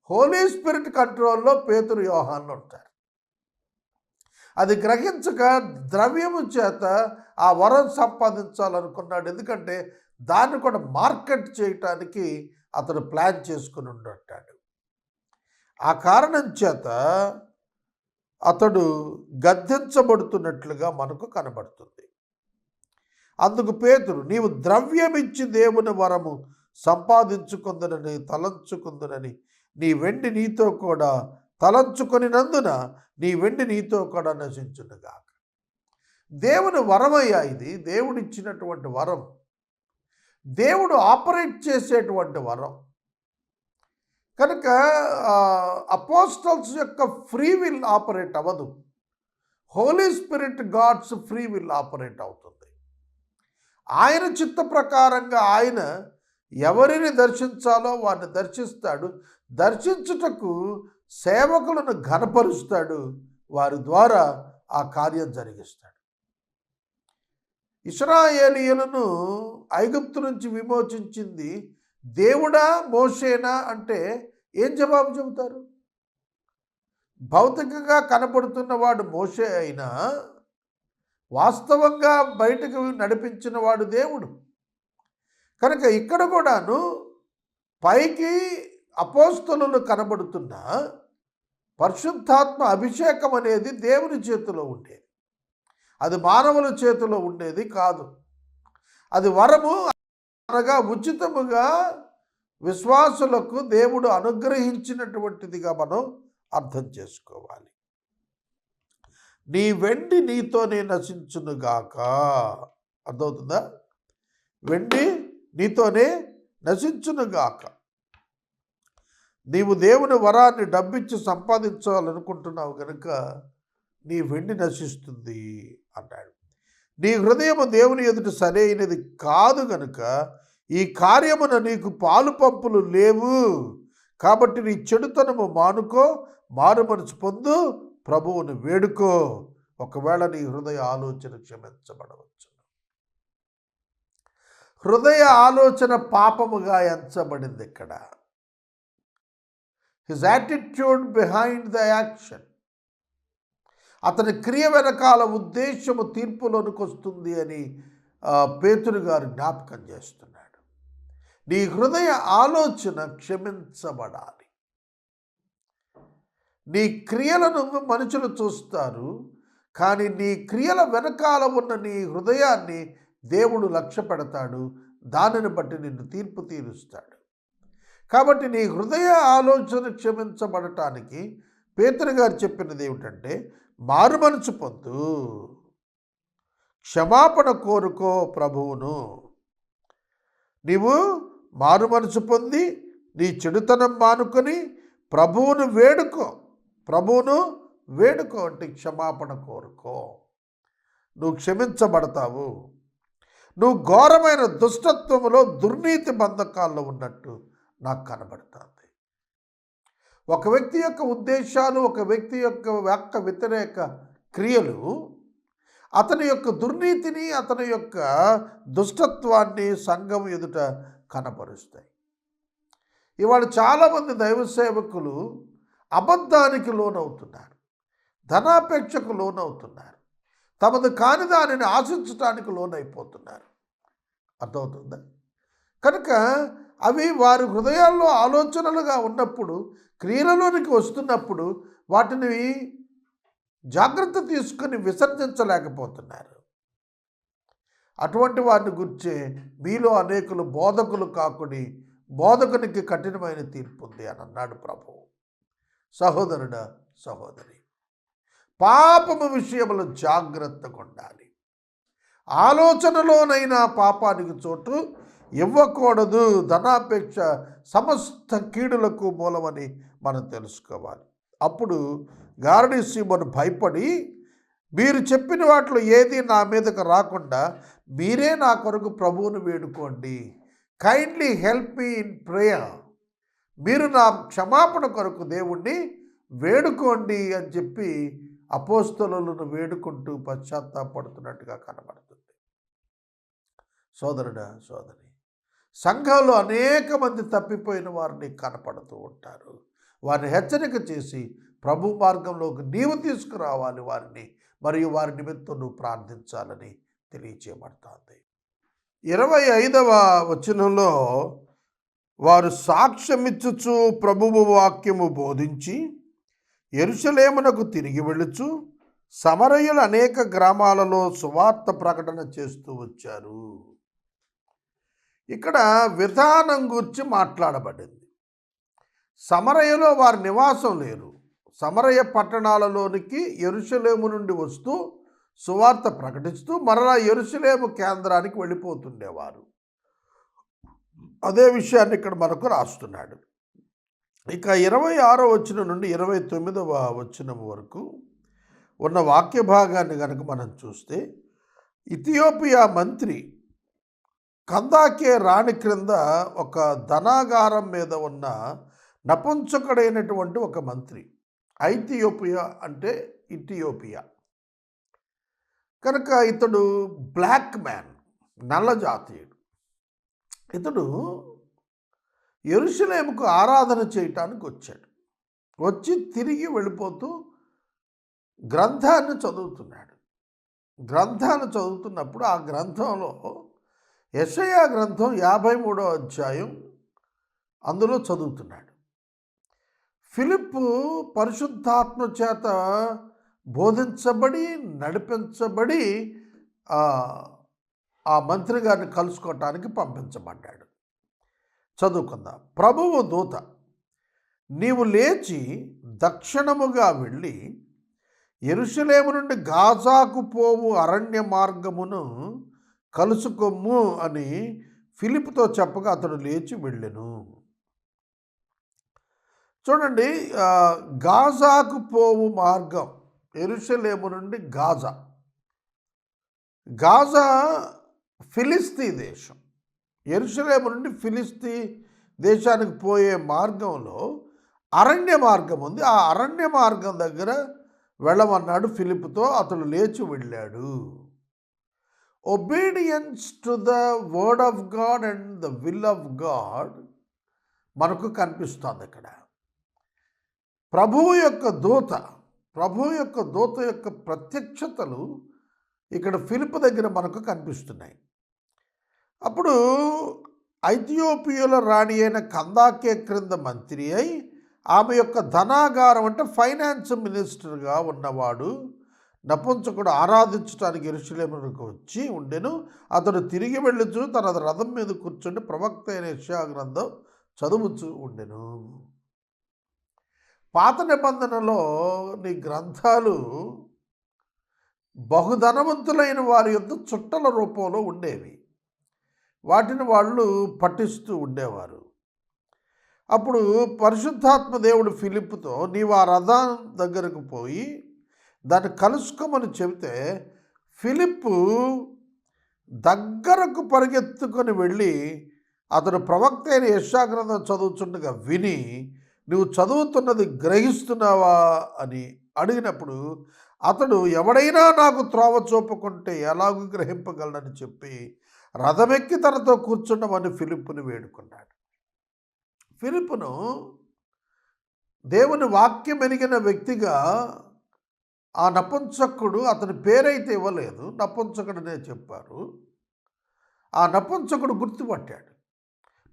హోలీ స్పిరిట్ కంట్రోల్లో పేతురు యోహానులు ఉంటారు. అది గ్రహించక ద్రవ్యము చేత ఆ వరం సంపాదించాలనుకున్నాడు. ఎందుకంటే దాన్ని కూడా మార్కెట్ చేయటానికి అతడు ప్లాన్ చేసుకుని ఉంటాడు. ఆ కారణం చేత అతడు గద్దించబడుతున్నట్లుగా మనకు కనబడుతుంది. అందుకు పేతురు, నీవు ద్రవ్యమిచ్చి దేవుని వరము సంపాదించుకుందునని తలంచుకుందునని నీ వెండి నీతో కూడా తలంచుకొనినందున నీ వెండి నీతో కూడా నశించునుగాక. దేవుని వరమయ్యా ఇది. దేవుడిచ్చినటువంటి వరం, దేవుడు ఆపరేట్ చేసేటువంటి వరం కనుక అపోస్టల్స్ యొక్క ఫ్రీ విల్ ఆపరేట్ అవ్వదు. Holy spirit God's free will operate అవుతుంది. ఆయన చిత్త ప్రకారంగా ఆయన ఎవరిని దర్శించాలో వారిని దర్శిస్తాడు. దర్శించుటకు సేవకులను ఘనపరుస్తాడు. వారి ద్వారా ఆ కార్యం జరిగిస్తాడు. ఇశ్రాయేలీయులను ఐగుప్తు నుంచి విమోచించింది దేవుడా మోషేనా అంటే ఏం జవాబు చెబుతారు? భౌతికంగా కనపడుతున్నవాడు మోషే అయినా వాస్తవంగా బయటకు నడిపించిన వాడు దేవుడు. కనుక ఇక్కడ కూడాను పైకి అపోస్తలులు కనబడుతున్న పరిశుద్ధాత్మ అభిషేకం అనేది దేవుని చేతిలో ఉండేది. అది మానవుల చేతిలో ఉండేది కాదు. అది వరము, అనగా ఉచితముగా విశ్వాసులకు దేవుడు అనుగ్రహించినటువంటిదిగా మనం అర్థం చేసుకోవాలి. నీ వెండి నీతోనే నశించునుగాక. అర్థమవుతుందా? వెండి నీతోనే నశించునుగాక. నీవు దేవుని వరాన్ని డబ్బిచ్చి సంపాదించాలనుకుంటున్నావు కనుక నీ వెండి నశిస్తుంది అన్నాడు. నీ హృదయము దేవుని ఎదుట సరైనది కాదు గనుక ఈ కార్యమున నీకు పాలు పంపులు లేవు. కాబట్టి నీ చెడుతనము మానుకో, మారు మనసు పొందు, ప్రభువుని వేడుకో. ఒకవేళ నీ హృదయ ఆలోచన క్షమించబడవచ్చు. హృదయ ఆలోచన పాపముగా ఎంచబడింది ఇక్కడ. His attitude behind the action. అతని క్రియ వెనకాల ఉద్దేశము తీర్పులోనికి వస్తుంది అని పేతురు గారు జ్ఞాపకం చేస్తున్నాడు. నీ హృదయ ఆలోచన క్షమించబడాలి. నీ క్రియలను మనుషులు చూస్తారు, కానీ నీ క్రియల వెనకాల ఉన్న నీ హృదయాన్ని దేవుడు లక్ష్య పెడతాడు. దానిని బట్టి నిన్ను తీర్పు తీరుస్తాడు. కాబట్టి నీ హృదయ ఆలోచన క్షమించబడటానికి పేతురు గారు చెప్పినది ఏమిటంటే, మారు మనసు పొందు, క్షమాపణ కోరుకో ప్రభువును. నీవు మారు మనసు పొంది నీ చెడుతనం మానుకొని ప్రభువును వేడుకో. ప్రభువును వేడుకో అంటే క్షమాపణ కోరుకో. నువ్వు క్షమించబడతావు. నువ్వు ఘోరమైన దుష్టత్వములో, దుర్నీతి బంధకాల్లో ఉన్నట్టు నాకు కనబడుతుంది. ఒక వ్యక్తి యొక్క ఉద్దేశాలు, ఒక వ్యక్తి యొక్క వ్యతిరేక క్రియలు అతని యొక్క దుర్నీతిని, అతని యొక్క దుష్టత్వాన్ని సంఘం ఎదుట కనపరుస్తాయి. ఇవాళ చాలామంది దైవ సేవకులు అబద్ధానికి లోనవుతున్నారు, ధనాపేక్షకు లోనవుతున్నారు, తమది కాని దానిని ఆశించడానికి లోనైపోతున్నారు. అర్థమవుతుందా? కనుక అవి వారి హృదయాల్లో ఆలోచనలుగా ఉన్నప్పుడు, క్రియలలోనికి వస్తున్నప్పుడు వాటిని జాగ్రత్త తీసుకొని విసర్జించలేకపోతున్నారు. అటువంటి వారిని గుర్చే మీలో అనేకులు బోధకులు కాకుడి, బోధకునికి కఠినమైన తీర్పు ఉంది అని అన్నాడు ప్రభువు. సహోదరుడా, సహోదరి, పాపము విషయంలో జాగ్రత్తగా ఉండాలి. ఆలోచనలోనైనా పాపానికి చోటు ఇవ్వకూడదు. ధనాపేక్ష సమస్త కీడులకు మూలమని మనం తెలుసుకోవాలి. అప్పుడు గారడీ సీమోను భయపడి, మీరు చెప్పిన వాటిలో ఏది నా మీదకు రాకుండా మీరే నా కొరకు ప్రభువును వేడుకోండి. Kindly help me in prayer. మీరు నా క్షమాపణ కొరకు దేవుణ్ణి వేడుకోండి అని చెప్పి అపోస్తలులను వేడుకుంటూ పశ్చాత్తాపడుతున్నట్టుగా కనబడుతుంది. సోదరుడా, సోదరి, సంఘంలో అనేక మంది తప్పిపోయిన వారిని కనపడుతూ ఉంటారు. వారిని హెచ్చరిక చేసి ప్రభు మార్గంలోకి నీవు తీసుకురావాలి వారిని, మరియు వారి నిమిత్తం నువ్వు ప్రార్థించాలని తెలియచేయబడుతుంది. 25వ వచనంలో వారు సాక్ష్యమిచ్చుచు ప్రభువు వాక్యము బోధించి యెరూషలేమునకు తిరిగి వెళ్ళుచు సమరయులు అనేక గ్రామాలలో సువార్త ప్రకటన చేస్తూ వచ్చారు. ఇక్కడ విధానం గురించి మాట్లాడబడింది. సమరయలో వారి నివాసం లేరు. సమరయ పట్టణాలలోనికి యెరూషలేము నుండి వస్తూ సువార్త ప్రకటిస్తూ మరలా యెరూషలేము కేంద్రానికి వెళ్ళిపోతుండేవారు. అదే విషయాన్ని ఇక్కడ మనకు రాస్తున్నాడు. ఇక 26వ వచనం నుండి 29వ వచనం వరకు ఉన్న వాక్య భాగాన్ని కనుక మనం చూస్తే, ఇథియోపియా మంత్రి కందాకే రాణి క్రింద ఒక ధనాగారం మీద ఉన్న నపుంసకుడైనటువంటి ఒక మంత్రి. ఐథియోపియా అంటే ఇథియోపియా కనుక ఇతడు బ్లాక్ మ్యాన్, నల్ల జాతీయుడు. ఇతడు యెరూషలేముకు ఆరాధన చేయటానికి వచ్చాడు. వచ్చి తిరిగి వెళ్ళిపోతూ గ్రంథాన్ని చదువుతున్నాడు. గ్రంథాన్ని చదువుతున్నప్పుడు ఆ గ్రంథంలో యెషయా గ్రంథం 53వ అధ్యాయం అందులో చదువుతున్నాడు. ఫిలిప్పు పరిశుద్ధాత్మ చేత బోధించబడి నడిపించబడి ఆ మంత్రి గారిని కలుసుకోవటానికి పంపించబడ్డాడు. చదువుకుందాం. ప్రభువు దూత, నీవు లేచి దక్షిణముగా వెళ్ళి యెరూషలేము నుండి గాజాకు పోవు అరణ్య మార్గమును కలుసుకొమ్ము అని ఫిలిప్పుతో చెప్పగా అతడు లేచి వెళ్ళెను. చూడండి, గాజాకు పోవు మార్గం యెరూషలేము నుండి గాజా. గాజా ఫిలిస్తీ దేశం. యెరూషలేము నుండి ఫిలిస్తీ దేశానికి పోయే మార్గంలో అరణ్య మార్గం ఉంది. ఆ అరణ్య మార్గం దగ్గర వెళ్ళమన్నాడు ఫిలిప్పుతో. అతడు లేచి వెళ్ళాడు. Obedience to the word of God and the will of God మనకు కనిపిస్తుంది ఇక్కడ. ప్రభువు యొక్క దూత యొక్క ప్రత్యక్షతలు ఇక్కడ ఫిలిప్పు దగ్గర మనకు కనిపిస్తున్నాయి. అప్పుడు ఐథియోపియాల రాణి అయిన కందాకే క్రింద మంత్రి అయి ఆమె యొక్క ధనాగారం అంటే ఫైనాన్స్ మినిస్టర్గా ఉన్నవాడు నపుంసకుడు ఆరాధించడానికి యెరూషలేమునకు వచ్చి ఉండెను. అతడు తిరిగి వెళ్ళుచు తన రథం మీద కూర్చుండి ప్రవక్త అయిన యెషయా గ్రంథం చదువుచూ ఉండెను. పాత నిబంధనలో నీ గ్రంథాలు బహుధనవంతులైన వారి యొక్క చుట్టల రూపంలో ఉండేవి. వాటిని వాళ్ళు పఠిస్తూ ఉండేవారు. అప్పుడు పరిశుద్ధాత్మ దేవుడు ఫిలిప్పుతో నీవు ఆ రథం దగ్గరకు పోయి దాన్ని కలుసుకోమని చెబితే ఫిలిప్పు దగ్గరకు పరిగెత్తుకొని వెళ్ళి అతడు ప్రవక్త అయిన యెషయా గ్రంథం చదువుతుండగా విని, నువ్వు చదువుతున్నది గ్రహిస్తున్నావా అని అడిగినప్పుడు అతడు ఎవడైనా నాకు త్రోవ చూపకుంటే ఎలాగూ గ్రహింపగలనని చెప్పి రథమెక్కి తనతో కూర్చుండమని ఫిలిప్పుని వేడుకున్నాడు. ఫిలిప్పును దేవుని వాక్యం ఎరిగిన వ్యక్తిగా ఆ నపుంసకుడు, అతని పేరైతే ఇవ్వలేదు, నపుంసకుడనే చెప్పారు. ఆ నపుంసకుడు గుర్తుపట్టాడు.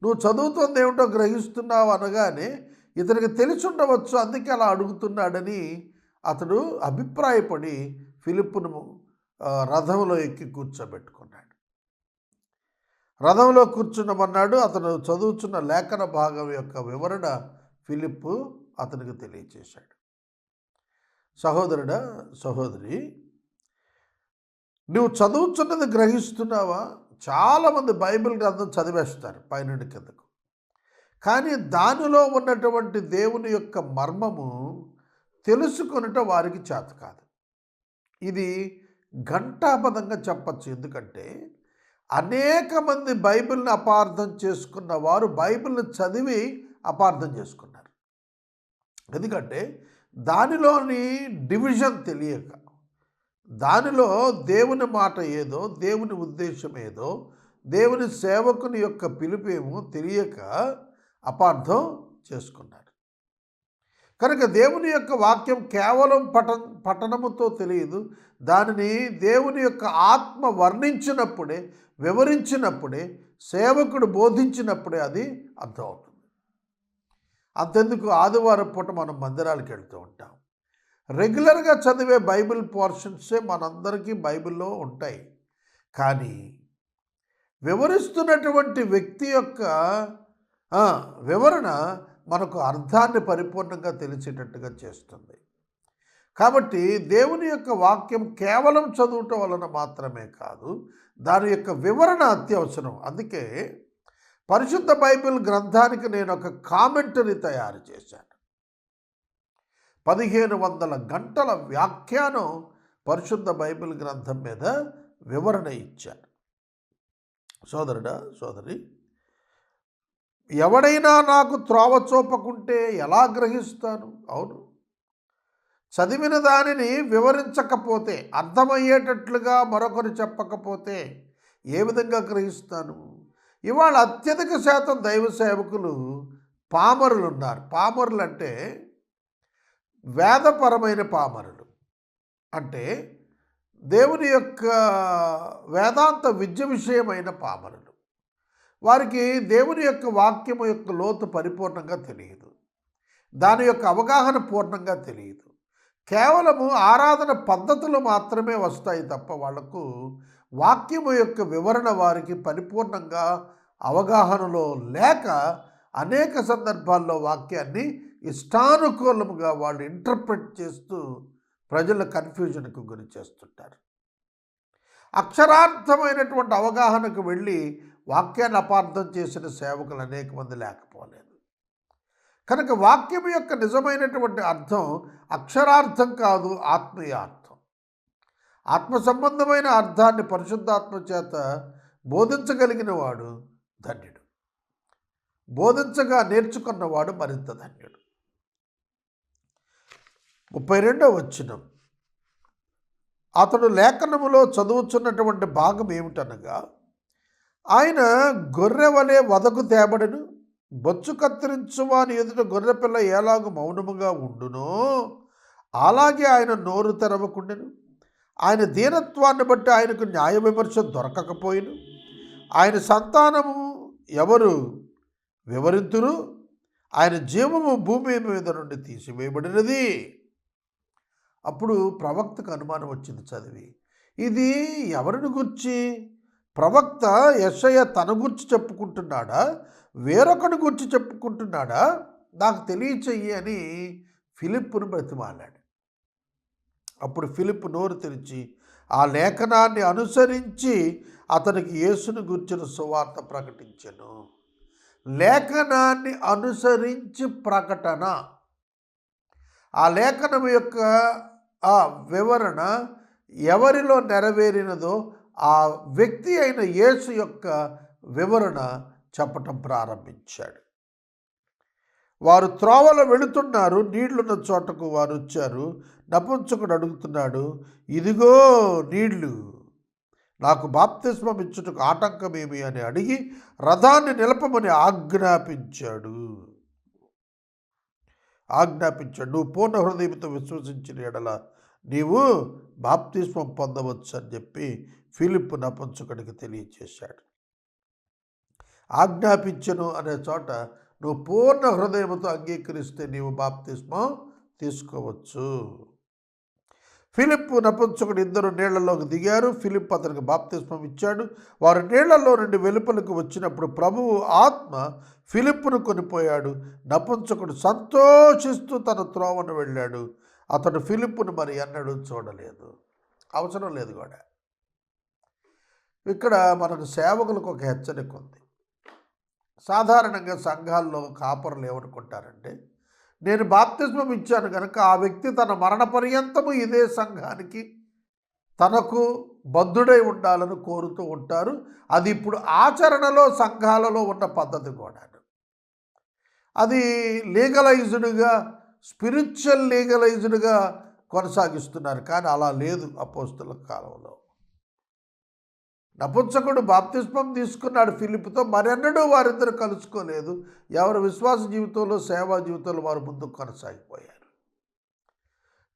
నువ్వు చదువుతుంది ఏమిటో గ్రహిస్తున్నావు అనగానే ఇతనికి తెలిసి ఉండవచ్చు, అందుకే అలా అడుగుతున్నాడని అతడు అభిప్రాయపడి ఫిలిప్పును రథంలో ఎక్కి కూర్చోబెట్టుకున్నాడు. రథంలో కూర్చున్నామన్నాడు. అతను చదువుతున్న లేఖన భాగం యొక్క వివరణ ఫిలిప్పు అతనికి తెలియచేశాడు. సహోదరుడా, సహోదరి, నువ్వు చదువుతున్నది గ్రహిస్తున్నావా? చాలామంది బైబిల్ గ్రంథం చదివేస్తారు పైనుండి కిందకు, కానీ దానిలో ఉన్నటువంటి దేవుని యొక్క మర్మము తెలుసుకొనుట వారికి చేత కాదు. ఇది ఘంటాపథంగా చెప్పచ్చు. ఎందుకంటే అనేక మంది బైబిల్ని అపార్థం చేసుకున్న వారు బైబిల్ని చదివి అపార్థం చేసుకున్నారు. ఎందుకంటే దానిలోని డివిజన్ తెలియక, దానిలో దేవుని మాట ఏదో, దేవుని ఉద్దేశం ఏదో, దేవుని సేవకుని యొక్క పిలుపేమో తెలియక అపార్థం చేసుకున్నారు. కనుక దేవుని యొక్క వాక్యం కేవలం పఠనముతో తెలియదు. దానిని దేవుని యొక్క ఆత్మ వర్ణించినప్పుడే, వివరించినప్పుడే, సేవకుడు బోధించినప్పుడే అది అర్థమవుతుంది. అంతెందుకు ఆదివారం పూట మనం మందిరాలకు వెళ్తూ ఉంటాం. రెగ్యులర్గా చదివే బైబిల్ పోర్షన్సే మనందరికీ బైబిల్లో ఉంటాయి. కానీ వివరిస్తున్నటువంటి వ్యక్తి యొక్క వివరణ మనకు అర్థాన్ని పరిపూర్ణంగా తెలిసేటట్టుగా చేస్తుంది. కాబట్టి దేవుని యొక్క వాక్యం కేవలం చదువుటం వలన మాత్రమే కాదు, దాని యొక్క వివరణ అత్యవసరం. అందుకే పరిశుద్ధ బైబిల్ గ్రంథానికి నేను ఒక కామెంటరీ తయారు చేశాను. 1500 గంటల వ్యాఖ్యానం పరిశుద్ధ బైబిల్ గ్రంథం మీద వివరణ ఇచ్చాను. సోదరుడా, సోదరి, ఎవడైనా నాకు త్రోవ చూపకుంటే ఎలా గ్రహిస్తాను? అవును, చదివిన దానిని వివరించకపోతే, అర్థమయ్యేటట్లుగా మరొకరు చెప్పకపోతే ఏ విధంగా గ్రహిస్తాను? ఇవాళ అత్యధిక శాతం దైవ సేవకులు పామరులు ఉన్నారు. పామరులు అంటే వేదపరమైన పామరులు, అంటే దేవుని యొక్క వేదాంత విద్య విషయమైన పామరులు. వారికి దేవుని యొక్క వాక్యము యొక్క లోతు పరిపూర్ణంగా తెలియదు, దాని యొక్క అవగాహన పూర్ణంగా తెలియదు. కేవలము ఆరాధన పద్ధతులు మాత్రమే వస్తాయి తప్ప వాళ్లకు వాక్యము యొక్క వివరణ వారికి పరిపూర్ణంగా అవగాహనలో లేక అనేక సందర్భాల్లో వాక్యాన్ని ఇష్టానుకూలముగా వాళ్ళు ఇంటర్ప్రెట్ చేస్తూ ప్రజల కన్ఫ్యూజన్కు గురి చేస్తుంటారు. అక్షరార్థమైనటువంటి అవగాహనకు వెళ్ళి వాక్యాన్ని అపార్థం చేసిన సేవకులు అనేక మంది లేకపోలేదు. కనుక వాక్యం యొక్క నిజమైనటువంటి అర్థం అక్షరార్థం కాదు, ఆత్మీయ అర్థం. ఆత్మ సంబంధమైన అర్థాన్ని పరిశుద్ధాత్మ చేత బోధించగలిగిన వాడు ధన్యుడు. బోధించగా నేర్చుకున్నవాడు మరింత ధన్యుడు. 32వ వచనం, అతడు లేఖనములో చదువుచున్నటువంటి భాగం ఏమిటనగా, ఆయన గొర్రె వలె వదకు తేబడను, బొచ్చు కత్తిరించువాని ఎదుట గొర్రెపిల్ల ఎలాగూ మౌనముగా ఉండునో అలాగే ఆయన నోరు తెరవకుండెను. ఆయన దీనత్వాన్ని బట్టి ఆయనకు న్యాయ విమర్శ దొరకకపోయిను. ఆయన సంతానము ఎవరు వివరింతురు? ఆయన జీవము భూమి మీద నుండి తీసివేయబడినది. అప్పుడు ప్రవక్తకు అనుమానం వచ్చింది చదివి, ఇది ఎవరిని గుర్చి? ప్రవక్త యెషయా తన గురించి చెప్పుకుంటున్నాడా, వేరొకటి గురించి చెప్పుకుంటున్నాడా? నాకు తెలియచెయ్యి అని ఫిలిప్పును బ్రతిమాలాడు. అప్పుడు ఫిలిప్పు నోరు తెరిచి ఆ లేఖనాన్ని అనుసరించి అతనికి యేసును గుర్చిన సువార్త ప్రకటించెను. లేఖనాన్ని అనుసరించి ప్రకటన, ఆ లేఖనం యొక్క ఆ వివరణ ఎవరిలో నెరవేరినదో ఆ వ్యక్తి అయిన యేసు యొక్క వివరణ చెప్పటం ప్రారంభించాడు. వారు త్రోవలో వెళుతున్నారు, నీళ్లున్న చోటకు వారు వచ్చారు. నపుంసకుడు అడుగుతున్నాడు, ఇదిగో నీళ్లు, నాకు బాప్తిస్మం ఇచ్చుటకు ఆటంకమేమి అని అడిగి రథాన్ని నిలపమని ఆజ్ఞాపించాడు. నువ్వు పూర్ణ హృదయంతో విశ్వసించిన ఎడల నీవు బాప్తిస్మం పొందవచ్చు అని చెప్పి ఫిలిప్పు నపుంసకుడికి తెలియచేశాడు. ఆజ్ఞాపించను అనే చోట నువ్వు పూర్ణ హృదయంతో అంగీకరిస్తే నీవు బాప్తిస్మం తీసుకోవచ్చు. ఫిలిప్పు నపుంసకుడు ఇద్దరు నీళ్లలోకి దిగారు. ఫిలిప్పు అతనికి బాప్తిస్మం ఇచ్చాడు. వారు నీళ్లలో నుండి వెలుపలకు వచ్చినప్పుడు ప్రభువు ఆత్మ ఫిలిప్పును కొనిపోయాడు. నపుంసకుడు సంతోషిస్తూ తన త్రోవను వెళ్ళాడు. అతడు ఫిలిప్పును మరి ఎన్నడూ చూడలేదు, అవసరం లేదు కూడా. ఇక్కడ మనకు సేవకులకు ఒక హెచ్చరిక ఉంది. సాధారణంగా సంఘాల్లో కాపరులు ఏమనుకుంటారంటే, నేను బాప్తిస్మం ఇచ్చాను కనుక ఆ వ్యక్తి తన మరణ పర్యంతము ఇదే సంఘానికి తనకు బద్ధుడై ఉండాలని కోరుతూ ఉంటారు. అది ఇప్పుడు ఆచరణలో సంఘాలలో ఉన్న పద్ధతి కూడా. అది లీగలైజ్డ్గా, స్పిరిచువల్ లీగలైజ్డ్గా కొనసాగిస్తున్నారు. కానీ అలా లేదు అపోస్తుల కాలంలో. నపుంసకుడు బాప్తిస్మం తీసుకున్నాడు ఫిలిప్పుతో, మరెన్నడూ వారిద్దరు కలుసుకోలేదు. ఎవరి విశ్వాస జీవితంలో, సేవా జీవితంలో వారు ముందుకు కొనసాగిపోయారు.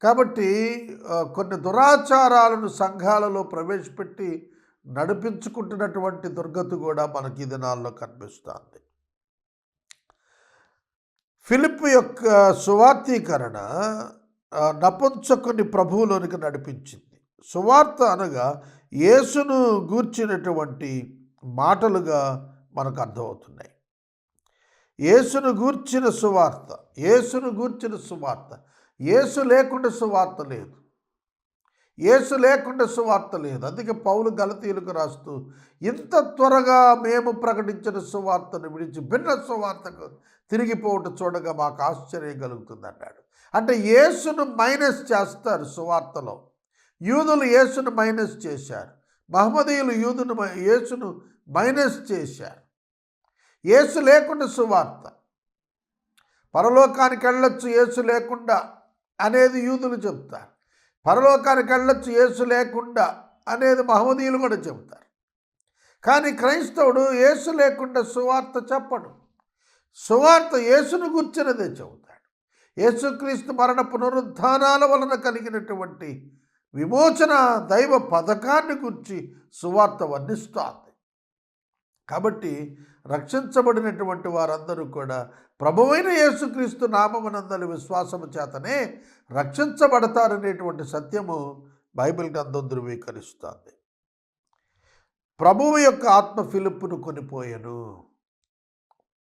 కాబట్టి కొన్ని దురాచారాలను సంఘాలలో ప్రవేశపెట్టి నడిపించుకుంటున్నటువంటి దుర్గతి కూడా మనకి ఈ దినాల్లో కనిపిస్తుంది. ఫిలిప్పు యొక్క సువార్తీకరణ నపుంసకుని ప్రభువులోనికి నడిపించింది. సువార్త అనగా యేసును గూర్చినటువంటి మాటలుగా మనకు అర్థమవుతున్నాయి. యేసును గూర్చిన సువార్త, యేసును గూర్చిన సువార్త. యేసు లేకుండా సువార్త లేదు, యేసు లేకుండా సువార్త లేదు. అందుకే పౌలు గలతీయులకు రాస్తూ, ఇంత త్వరగా మేము ప్రకటించిన సువార్తను విడిచి భిన్న సువార్తకు తిరిగిపోవటం చూడగా మాకు ఆశ్చర్యం కలుగుతుంది అన్నాడు. అంటే యేసును మైనస్ చేస్తారు సువార్తలో. యూదులు యేసును మైనస్ చేశారు, మహమ్మదీయులు యేసును మైనస్ చేశారు. యేసు లేకుండా సువార్త, పరలోకానికి వెళ్ళొచ్చు యేసు లేకుండా అనేది యూదులు చెప్తారు, పరలోకానికి వెళ్ళొచ్చు యేసు లేకుండా అనేది మహమ్మదీయులు కూడా చెబుతారు. కానీ క్రైస్తవుడు యేసు లేకుండా సువార్త చెప్పడు. సువార్త యేసును గుర్చినదే చెబుతాడు. యేసుక్రీస్తు మరణ పునరుద్ధానాల వలన కలిగినటువంటి విమోచన దైవ పథకాన్ని గురించి సువార్త వర్ణిస్తోంది. కాబట్టి రక్షించబడినటువంటి వారందరూ కూడా ప్రభువైన యేసుక్రీస్తు నామమునందలి విశ్వాసము చేతనే రక్షించబడతారనేటువంటి సత్యము బైబిల్ గ్రంథం ధృవీకరిస్తోంది. ప్రభువు యొక్క ఆత్మ ఫిలిప్పును కొనిపోయెను,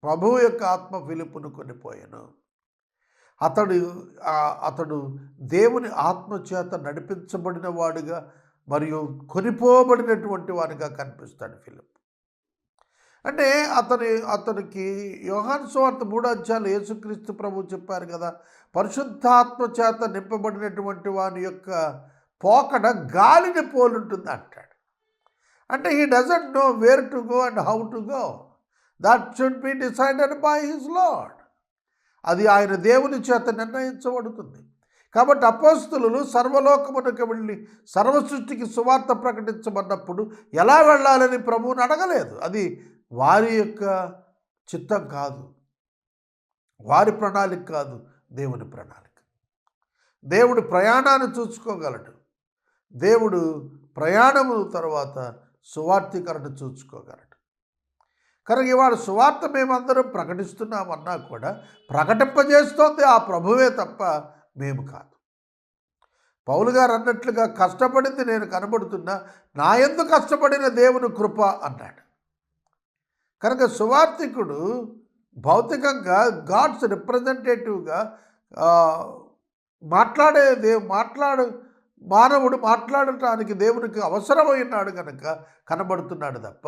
ప్రభువు యొక్క ఆత్మ ఫిలిప్పును కొనిపోయెను. అతడు దేవుని ఆత్మ చేత నడిపించబడిన వాడుగా మరియు కొనిపోబడినటువంటి వాడిగా కనిపిస్తాడు ఫిలిప్. అంటే అతనికి యోహాను సువార్త 3వ అధ్యాయంలో యేసుక్రీస్తు ప్రభు చెప్పారు కదా, పరిశుద్ధాత్మ చేత నింపబడినటువంటి వాని యొక్క పోకడ గాలిని పోలుంటుంది అంటాడు. అంటే he doesn't know where to go and how to go. That should be decided by his lord. అది ఆయన దేవుని చేత నిర్ణయించబడుతుంది. కాబట్టి అపోస్తలులు సర్వలోకమునకు వెళ్ళి సర్వ సృష్టికి సువార్త ప్రకటించబడినప్పుడు ఎలా వెళ్ళాలని ప్రభువుని అడగలేదు. అది వారి యొక్క చిత్తం కాదు, వారి ప్రణాళిక కాదు, దేవుని ప్రణాళిక. దేవుడు ప్రయాణాన్ని చూసుకోగలడు. దేవుడు ప్రయాణము తర్వాత సువార్తీకరణ చూసుకోగలడు. కనుక ఇవాళ సువార్త మేమందరం ప్రకటిస్తున్నామన్నా కూడా ప్రకటింపజేస్తోంది ఆ ప్రభువే తప్ప మేము కాదు. పౌలు గారు అన్నట్లుగా కష్టపడింది నేను కనబడుతున్నా, నా యందు కష్టపడిన దేవుని కృప అన్నాడు. కనుక సువార్తికుడు భౌతికంగా గాడ్స్ రిప్రజెంటేటివ్గా మానవుడు మాట్లాడటానికి దేవునికి అవసరమైనాడు కనుక కనబడుతున్నాడు తప్ప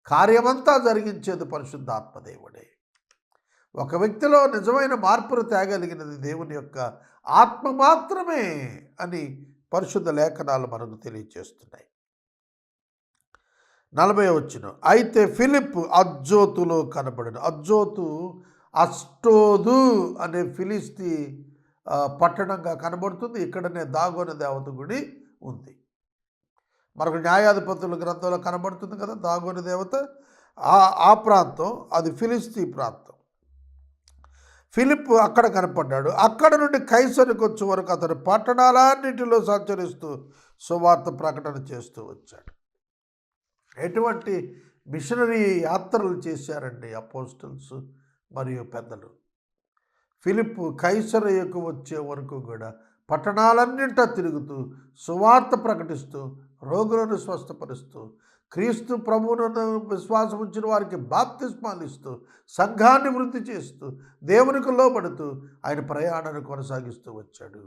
కార్యమంతా జరిగించేది పరిశుద్ధాత్మదేవుడే. ఒక వ్యక్తిలో నిజమైన మార్పును తేగలిగినది దేవుని యొక్క ఆత్మ మాత్రమే అని పరిశుద్ధ లేఖనాలు మనకు తెలియజేస్తున్నాయి. 40వ వచనం, అయితే ఫిలిప్ అజ్జోతులో కనబడిన, అజ్జోతు అష్టోదు అనే ఫిలిస్తీ పట్టణంగా కనబడుతుంది. ఇక్కడనే దాగోని దేవత గుడి ఉంది. మనకు న్యాయాధిపతుల గ్రంథంలో కనబడుతుంది కదా దాగోని దేవత. ఆ ప్రాంతం అది ఫిలిస్తీ ప్రాంతం. ఫిలిప్ అక్కడ కనపడ్డాడు. అక్కడ నుండి కైసరుకు వచ్చే వరకు అతను పట్టణాలన్నింటిలో సంచరిస్తూ సువార్త ప్రకటన చేస్తూ వచ్చాడు. ఎటువంటి మిషనరీ యాత్రలు చేశారండి అపోస్టల్స్ మరియు పెద్దలు. ఫిలిప్ కైసరయ్యకు వచ్చే వరకు కూడా పట్టణాలన్నింటా తిరుగుతూ సువార్త ప్రకటిస్తూ రోగులను స్వస్థపరుస్తూ క్రీస్తు ప్రభువును విశ్వాసం ఉంచిన వారికి బాప్తిస్మాలు ఇస్తూ సంఘాన్ని వృద్ధి చేస్తూ దేవునికి లోబడుతూ ఆయన ప్రయాణాన్ని కొనసాగిస్తూ వచ్చాడు.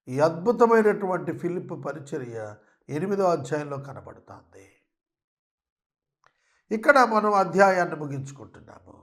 ఈ అద్భుతమైనటువంటి ఫిలిప్ పరిచర్య 8వ అధ్యాయంలో కనబడుతుంది. ఇక్కడ మనం అధ్యాయాన్ని ముగించుకుంటున్నాము.